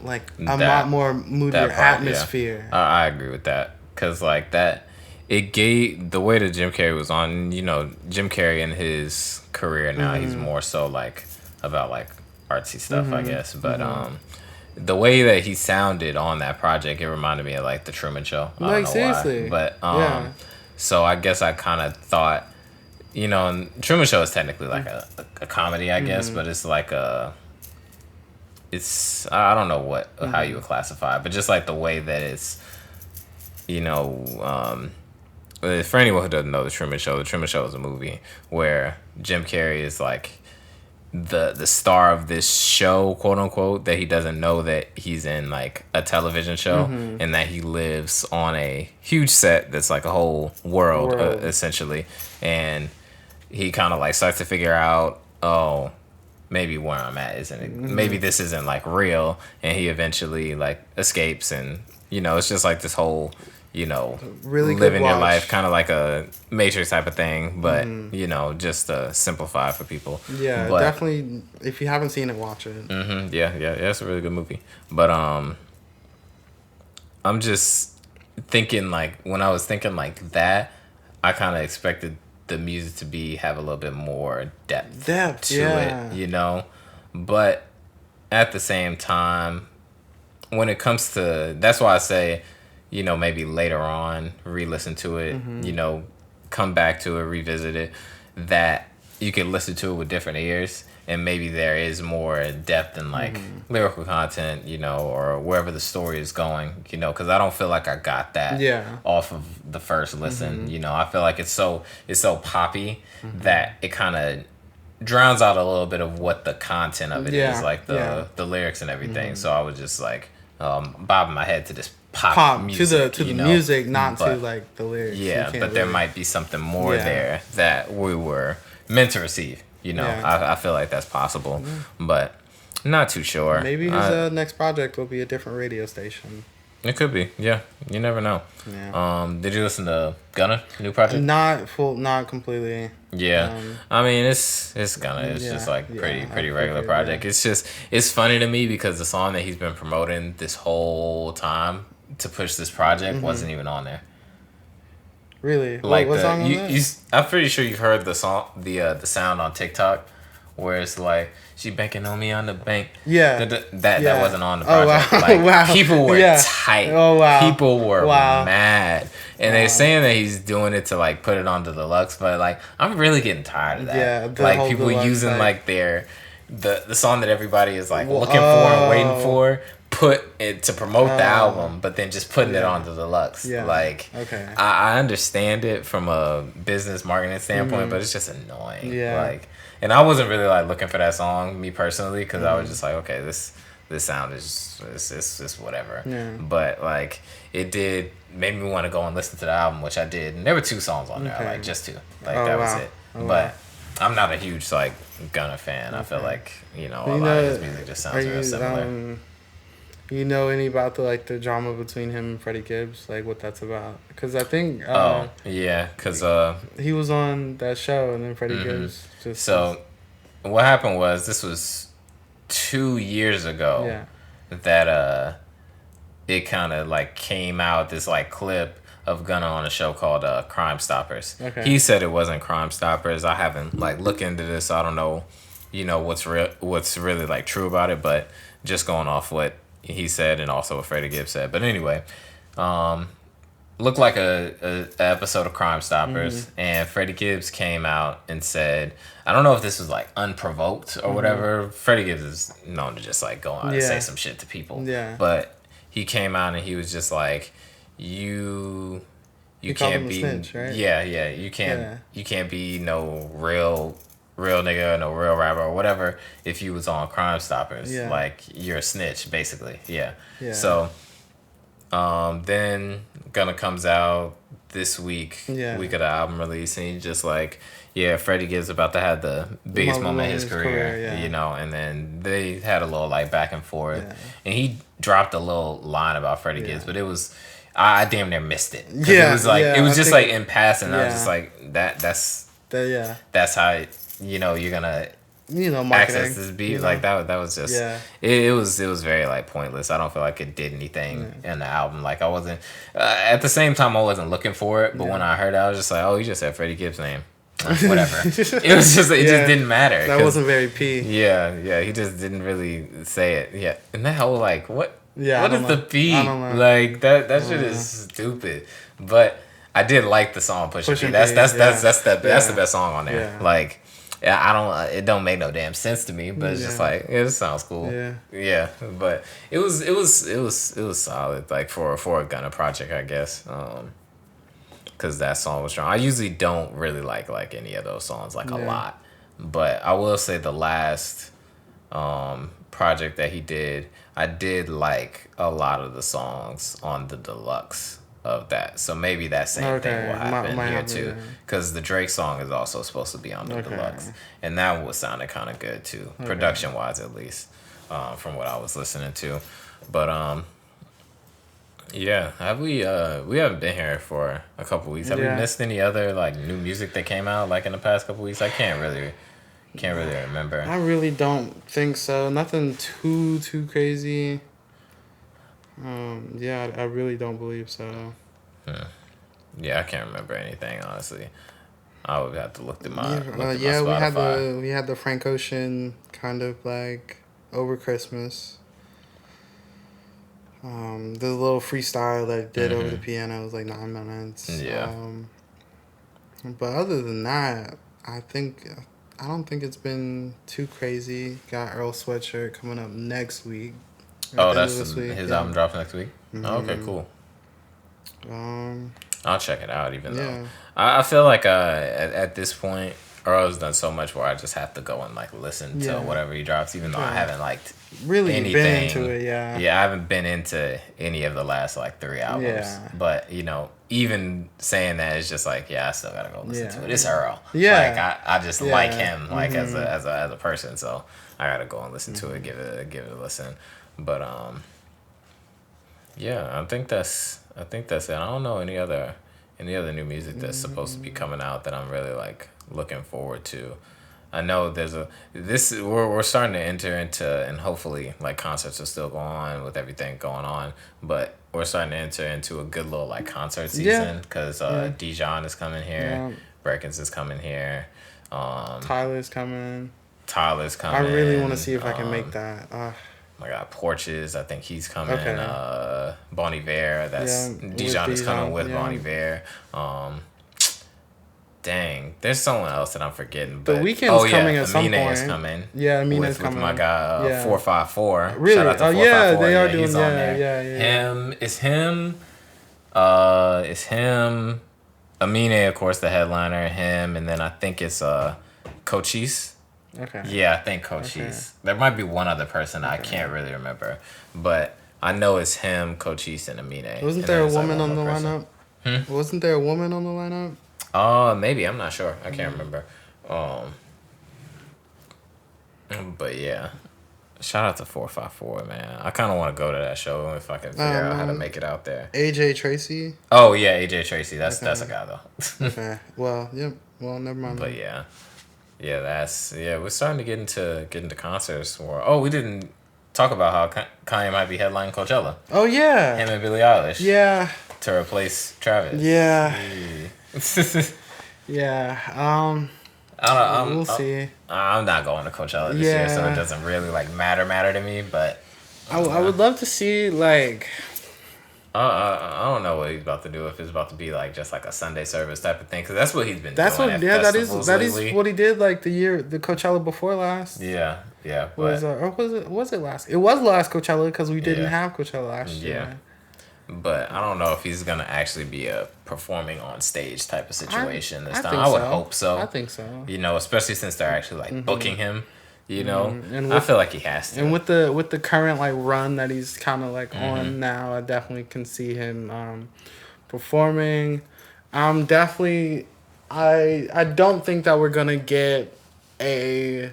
[SPEAKER 2] a lot more moodier atmosphere.
[SPEAKER 1] Yeah. I agree with that because like that. It gave the way that Jim Carrey was on, Jim Carrey in his career now, he's more so like about like artsy stuff, I guess. But the way that he sounded on that project, it reminded me of like the Truman Show. I don't know
[SPEAKER 2] seriously.
[SPEAKER 1] Why. But so I guess I kind of thought, Truman Show is technically like a comedy, I guess, but it's like I don't know how you would classify it, but just like the way that it's, for anyone who doesn't know the Truman Show is a movie where Jim Carrey is like the star of this show, quote unquote, that he doesn't know that he's in like a television show and that he lives on a huge set that's like a whole world. Essentially. And he kind of like starts to figure out, maybe where I'm at maybe this isn't like real, and he eventually like escapes, and it's just like this whole
[SPEAKER 2] really
[SPEAKER 1] living your life, kind of like a Matrix type of thing, but just to simplify for people.
[SPEAKER 2] Yeah, but definitely. If you haven't seen it, watch it.
[SPEAKER 1] Yeah, it's a really good movie. But I'm just thinking like when I was thinking like that, I kind of expected the music to have a little bit more depth to it, But at the same time, when it comes to, that's why I say, maybe later on, re-listen to it, come back to it, revisit it, that you can listen to it with different ears, and maybe there is more depth in like lyrical content, or wherever the story is going, because I don't feel like I got that off of the first listen. I feel like it's so poppy that it kind of drowns out a little bit of what the content of it is, like the lyrics and everything. So I was just like bobbing my head to this pop music,
[SPEAKER 2] to the music, not to like the lyrics.
[SPEAKER 1] Yeah, but there might be something more there that we were meant to receive. I feel like that's possible, but not too sure.
[SPEAKER 2] Maybe his next project will be a different radio station.
[SPEAKER 1] It could be, yeah. You never know.
[SPEAKER 2] Yeah.
[SPEAKER 1] Did you listen to Gunna new project?
[SPEAKER 2] Not completely.
[SPEAKER 1] Yeah, I mean it's Gunna. It's just like pretty regular project. Yeah. It's funny to me because the song that he's been promoting this whole time to push this project wasn't even on there.
[SPEAKER 2] Really?
[SPEAKER 1] Like
[SPEAKER 2] what song was that?
[SPEAKER 1] I'm pretty sure you've heard the song, the sound on TikTok, where it's like she banking on me on the bank.
[SPEAKER 2] Yeah.
[SPEAKER 1] That wasn't on the project.
[SPEAKER 2] Oh, wow.
[SPEAKER 1] Like
[SPEAKER 2] Wow.
[SPEAKER 1] people were tight.
[SPEAKER 2] Oh wow.
[SPEAKER 1] People were mad, and they're saying that he's doing it to like put it on the deluxe, but like I'm really getting tired of that.
[SPEAKER 2] Yeah.
[SPEAKER 1] Like people using like the song that everybody is like looking for and waiting for. Put it to promote the album, but then just putting it on the deluxe.
[SPEAKER 2] Yeah.
[SPEAKER 1] Like, I understand it from a business marketing standpoint, but it's just annoying.
[SPEAKER 2] Yeah.
[SPEAKER 1] Like, and I wasn't really like looking for that song, me personally, because I was just like, okay, this sound is just whatever.
[SPEAKER 2] Yeah.
[SPEAKER 1] But like, it made me want to go and listen to the album, which I did. And there were 2 songs on there, like just 2. Like that was it. But I'm not a huge like Gunna fan. I feel like a lot of his music just sounds real similar.
[SPEAKER 2] You know any about the drama between him and Freddie Gibbs, like what that's about? Because I think
[SPEAKER 1] because
[SPEAKER 2] he was on that show and then Freddie Gibbs just.
[SPEAKER 1] So, what happened was this was 2 years ago.
[SPEAKER 2] Yeah.
[SPEAKER 1] That it kind of like came out this like clip of Gunna on a show called Crime Stoppers.
[SPEAKER 2] Okay.
[SPEAKER 1] He said it wasn't Crime Stoppers. I haven't like looked into this, so I don't know, what's really like true about it, but just going off what he said and also what Freddie Gibbs said. But anyway, looked like a episode of Crime Stoppers, and Freddie Gibbs came out and said, I don't know if this was like unprovoked or whatever. Freddie Gibbs is known to just like go out and say some shit to people.
[SPEAKER 2] Yeah.
[SPEAKER 1] But he came out and he was just like, you can't be
[SPEAKER 2] snitch, right?
[SPEAKER 1] Yeah, you can't be no real nigga, no real rapper or whatever if you was on Crime Stoppers.
[SPEAKER 2] Yeah.
[SPEAKER 1] Like you're a snitch basically. Yeah.
[SPEAKER 2] Yeah.
[SPEAKER 1] So then Gunna comes out this week,
[SPEAKER 2] Yeah.
[SPEAKER 1] week of the album release, and he just like, yeah, Freddie Gibbs about to have the biggest moment of his career, you know, and then they had a little like back and forth, and he dropped a little line about Freddie Gibbs, but it was, I damn near missed it. Yeah, it was like it was just like in passing. I was just like that's how you know you're gonna access this beat, like that was just it was very like pointless. I don't feel like it did anything in the album. Like I wasn't at the same time I wasn't looking for it, but when I heard it I was just like, oh, you just said Freddie Gibbs' name. Whatever. It was just it just didn't matter.
[SPEAKER 2] That wasn't very P.
[SPEAKER 1] Yeah, he just didn't really say it. Yeah. And that whole like what is the P? Like that shit is stupid. But I did like the song Push P. That's the best song on there. Like it don't make no damn sense to me, but it's just like it sounds cool. Yeah. But it was solid, like for a Gunna project, I guess. Because that song was strong. I usually don't really like any of those songs a lot, but I will say the last project that he did, I did like a lot of the songs on the deluxe of that. So maybe that same thing will happen here too. Because the Drake song is also supposed to be on the deluxe, and that was sounded kind of good too, production wise at least, from what I was listening to. But yeah, have we haven't been here for a couple weeks. Have we missed any other like new music that came out like in the past couple weeks? I can't really remember.
[SPEAKER 2] I really don't think so. Nothing too crazy. I really don't believe so.
[SPEAKER 1] Yeah, I can't remember anything honestly. I would have to look through my
[SPEAKER 2] we had the Frank Ocean kind of like over Christmas. The little freestyle that I did over the piano was like 9 minutes.
[SPEAKER 1] Yeah.
[SPEAKER 2] But other than that, I don't think it's been too crazy. Got Earl Sweatshirt coming up next week.
[SPEAKER 1] Oh, that's his album drops next week? Mm-hmm. Oh, okay, cool. I'll check it out even though. I feel like at this point, Earl's done so much where I just have to go and like listen to whatever he drops, even though I haven't liked
[SPEAKER 2] really
[SPEAKER 1] anything.
[SPEAKER 2] Been into it. Yeah,
[SPEAKER 1] I haven't been into any of the last like 3 albums. Yeah. But you know, even saying that, it's just like I still gotta go listen to it. It's Earl. Yeah, like I just like him like as a person, so I gotta go and listen to it, give it a listen. But I think that's it. I don't know any other new music that's supposed to be coming out that I'm really like looking forward to. I know we're starting to enter into, and hopefully like concerts are still going on with everything going on, but we're starting to enter into a good little like concert season because Dijon is coming here, Breakins is coming here,
[SPEAKER 2] Tyler's coming.
[SPEAKER 1] I
[SPEAKER 2] really want to see if I can make that.
[SPEAKER 1] My God, Porches, I think he's coming. Okay. Bon Iver, Dijon is coming with Bon Iver. Dang, there's someone else that I'm forgetting. But
[SPEAKER 2] The Weeknd's coming at some point.
[SPEAKER 1] Amine is coming.
[SPEAKER 2] Yeah, Amine is coming.
[SPEAKER 1] With my guy 454.
[SPEAKER 2] Really?
[SPEAKER 1] Shout out to 454.
[SPEAKER 2] They are doing.
[SPEAKER 1] He's on there. It's him. Amine, of course, the headliner. Him, and then I think it's Cochise.
[SPEAKER 2] Okay.
[SPEAKER 1] Yeah, I think Cochise. Okay. There might be one other person I can't really remember, but I know it's him, Cochise, and Amine.
[SPEAKER 2] Wasn't there a woman on the lineup? Wasn't there a woman on the lineup?
[SPEAKER 1] Maybe, I'm not sure. I can't remember. But yeah, shout out to 454, man. I kind of want to go to that show if I can figure out how to make it out there.
[SPEAKER 2] AJ Tracy.
[SPEAKER 1] Oh yeah, AJ Tracy. That's a guy though.
[SPEAKER 2] Okay. Well, yep. Well, never mind.
[SPEAKER 1] But yeah, we're starting to get into concerts. We didn't talk about how Kanye might be headlining Coachella.
[SPEAKER 2] Oh yeah.
[SPEAKER 1] Him and Billie Eilish.
[SPEAKER 2] Yeah.
[SPEAKER 1] To replace Travis.
[SPEAKER 2] Yeah. Yeah. We'll see.
[SPEAKER 1] I'm not going to Coachella this year, so it doesn't really like matter to me. But
[SPEAKER 2] I would love to see like.
[SPEAKER 1] I don't know what he's about to do. If it's about to be like just like a Sunday service type of thing, because that's what he's been.
[SPEAKER 2] That is what he did like the Coachella before last.
[SPEAKER 1] Yeah.
[SPEAKER 2] Was it last? It was last Coachella because we didn't have Coachella last year.
[SPEAKER 1] Yeah. But I don't know if he's gonna actually be a performing on stage type of situation this time. I would hope so.
[SPEAKER 2] I think so.
[SPEAKER 1] You know, especially since they're actually like booking him. You know, and I feel like he has to.
[SPEAKER 2] And with the current like run that he's kind of like on now, I definitely can see him performing. I I don't think that we're gonna get a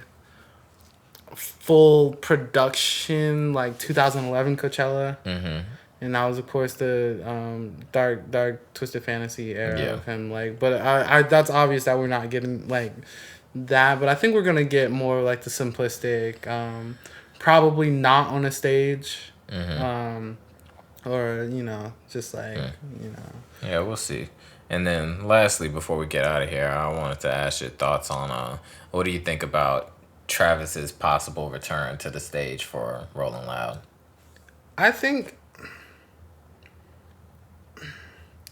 [SPEAKER 2] full production like 2011 Coachella. Mm-hmm. And that was, of course, the dark twisted fantasy era of him. Like, but I that's obvious that we're not getting like that. But I think we're gonna get more like the simplistic, probably not on a stage, or just like
[SPEAKER 1] Yeah, we'll see. And then lastly, before we get out of here, I wanted to ask your thoughts on what do you think about Travis's possible return to the stage for Rolling Loud?
[SPEAKER 2] I think.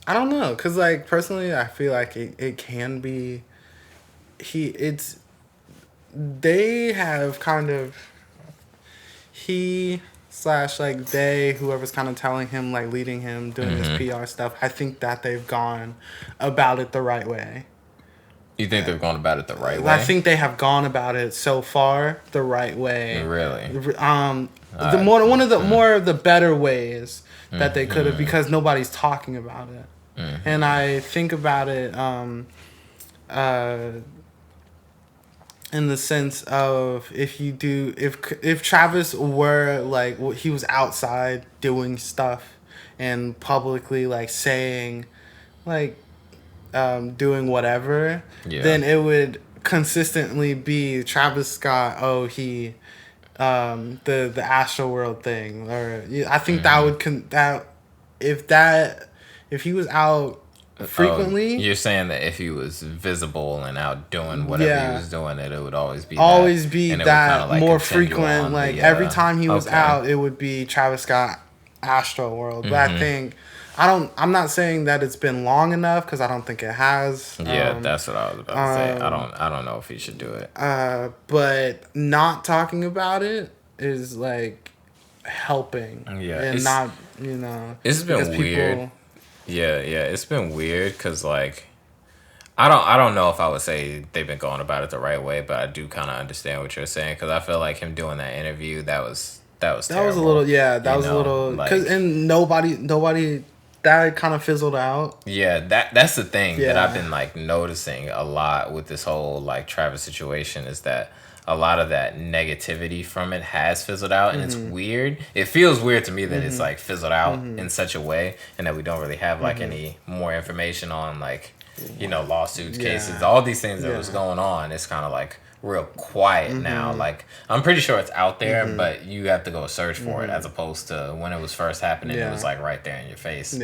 [SPEAKER 2] I don't know, cause like personally, I feel like it can be. They have kind of. They, whoever's kind of telling him, like leading him, doing this PR stuff. I think that they've gone about it the right way.
[SPEAKER 1] You think they've gone about it the right way?
[SPEAKER 2] I think they have gone about it so far the right way.
[SPEAKER 1] Really?
[SPEAKER 2] More of the better ways that they could have, because nobody's talking about it. And I think about it in the sense of if Travis were like he was outside doing stuff and publicly like saying like doing whatever, then it would consistently be Travis Scott. Oh, he the Astro World thing, or I think that would if he was out frequently.
[SPEAKER 1] You're saying that if he was visible and out doing whatever he was doing, that it would always be
[SPEAKER 2] that like more frequent. Like every time he was out, it would be Travis Scott Astro World. But I think I'm not saying that it's been long enough, because I don't think it has.
[SPEAKER 1] Yeah, that's what I was about to say. I don't know if he should do it.
[SPEAKER 2] But not talking about it is like helping.
[SPEAKER 1] Yeah,
[SPEAKER 2] and not
[SPEAKER 1] It's been weird. Yeah, it's been weird because like I don't know if I would say they've been going about it the right way, but I do kind of understand what you're saying, because I feel like him doing that interview that was terrible.
[SPEAKER 2] That was a little because and nobody that kind of fizzled out.
[SPEAKER 1] Yeah, that's the thing that I've been like noticing a lot with this whole like Travis situation, is that a lot of that negativity from it has fizzled out, and it's weird. It feels weird to me that it's like fizzled out in such a way, and that we don't really have like any more information on like lawsuits, cases, all these things that was going on. It's kind of like real quiet now. Like I'm pretty sure it's out there, but you have to go search for it, as opposed to when it was first happening. It was like right there in your face.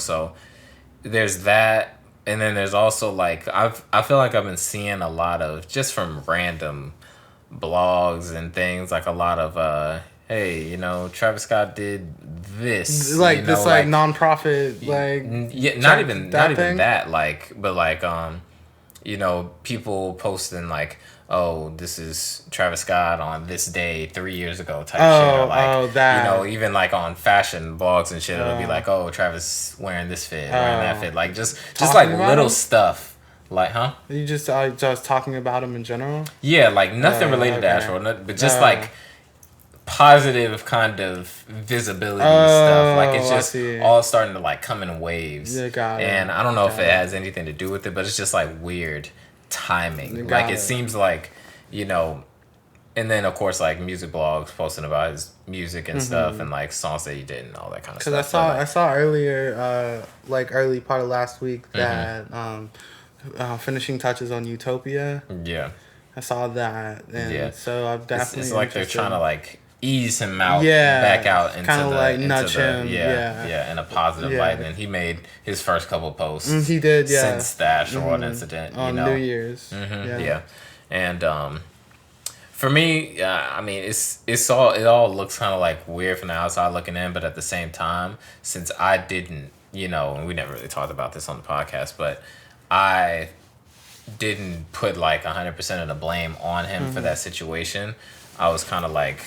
[SPEAKER 1] So there's that. And then there's also like I feel like I've been seeing a lot of, just from random blogs and things, like a lot of hey, Travis Scott did this,
[SPEAKER 2] like this like nonprofit, like
[SPEAKER 1] not even that, like, but like people posting like, oh, this is Travis Scott on this day 3 years ago type shit, or like that. Even like on fashion blogs and shit, it'll be like, oh, Travis wearing this fit, wearing that fit, like just like little stuff. Like, huh?
[SPEAKER 2] You just talking about him in general?
[SPEAKER 1] Yeah, like nothing related to Astro, but just like positive kind of visibility stuff. Like it's just all starting to like come in waves. Yeah, got it. And I don't know if it has anything to do with it, but it's just like weird timing. Like it seems like, and then of course like music blogs posting about his music and stuff, and like songs that he did and all that kind of stuff.
[SPEAKER 2] Because I saw earlier, like early part of last week, that finishing touches on Utopia. Yeah, I saw that, and so I've definitely.
[SPEAKER 1] It's like they're trying to like ease him out, back out into
[SPEAKER 2] kind of like nudge him,
[SPEAKER 1] in a positive light. And he made his first couple posts.
[SPEAKER 2] He did,
[SPEAKER 1] since the Astro incident
[SPEAKER 2] on New Year's.
[SPEAKER 1] And for me, I mean, it all looks kind of like weird from the outside looking in, but at the same time, since I didn't, and we never really talked about this on the podcast, but I didn't put like 100% of the blame on him for that situation. I was kind of like,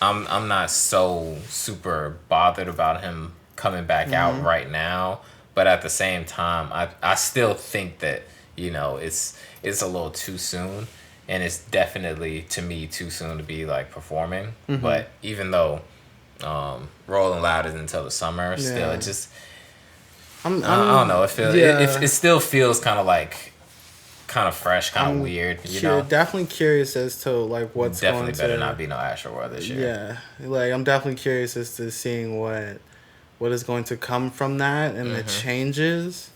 [SPEAKER 1] I'm not so super bothered about him coming back out right now, but at the same time, I still think that it's a little too soon, and it's definitely to me too soon to be like performing. But even though Rolling Loud is until the summer, still it just I don't know. It still feels kind of like kind of fresh, kind of weird. You know,
[SPEAKER 2] definitely curious as to like what's
[SPEAKER 1] definitely
[SPEAKER 2] going
[SPEAKER 1] better
[SPEAKER 2] to,
[SPEAKER 1] not be no Astro World this year.
[SPEAKER 2] Yeah, like I'm definitely curious as to seeing what is going to come from that and the changes.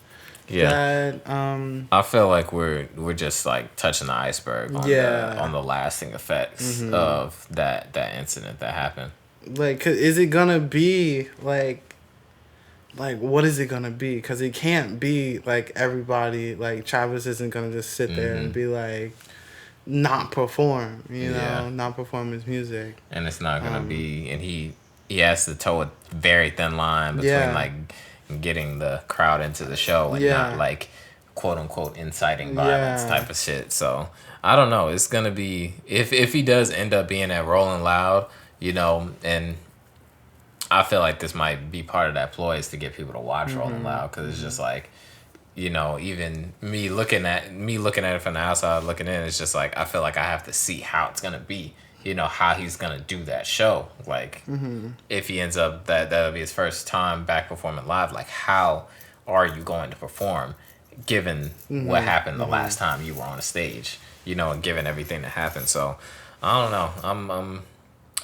[SPEAKER 1] Yeah, that, I feel like we're just like touching the iceberg on the lasting effects of that incident that happened.
[SPEAKER 2] Like, is it gonna be like what is it gonna be? Because it can't be like everybody. Like Travis isn't gonna just sit there and be like, not perform. You know, not perform his music.
[SPEAKER 1] And it's not gonna be. And he has to toe a very thin line between like getting the crowd into the show and not like quote unquote inciting violence type of shit. So I don't know. It's gonna be if he does end up being at Rolling Loud, you know, and I feel like this might be part of that ploy is to get people to watch Rolling Loud because it's just like, you know, even me looking at it from the outside looking in, it's just like I feel like I have to see how it's gonna be. You know, how he's gonna do that show. Like, if he ends up that'll be his first time back performing live. Like, how are you going to perform, given what happened the last time you were on a stage? You know, and given everything that happened. So, I don't know.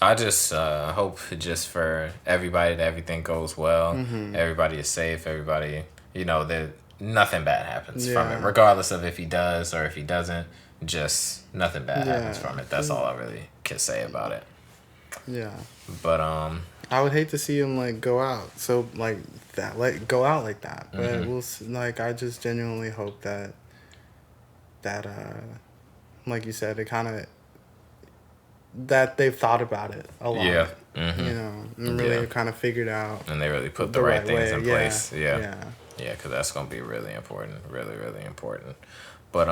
[SPEAKER 1] I just hope just for everybody that everything goes well. Everybody is safe. Everybody, you know, that nothing bad happens from it, regardless of if he does or if he doesn't. Just nothing bad happens from it. That's all I really can say about it.
[SPEAKER 2] Yeah.
[SPEAKER 1] But
[SPEAKER 2] I would hate to see him like go out so like that, like go out like that. But we'll like I just genuinely hope that like you said, it kind of that they've thought about it a lot. Yeah. You know, and really kind of figured out.
[SPEAKER 1] And they really put the right things in place. Yeah. Yeah, because that's gonna be really important. Really, really important. But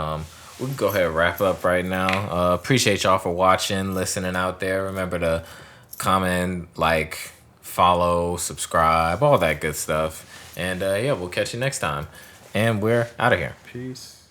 [SPEAKER 1] we can go ahead and wrap up right now. Appreciate y'all for watching, listening out there. Remember to comment, like, follow, subscribe, all that good stuff. And yeah, we'll catch you next time. And we're out of here.
[SPEAKER 2] Peace.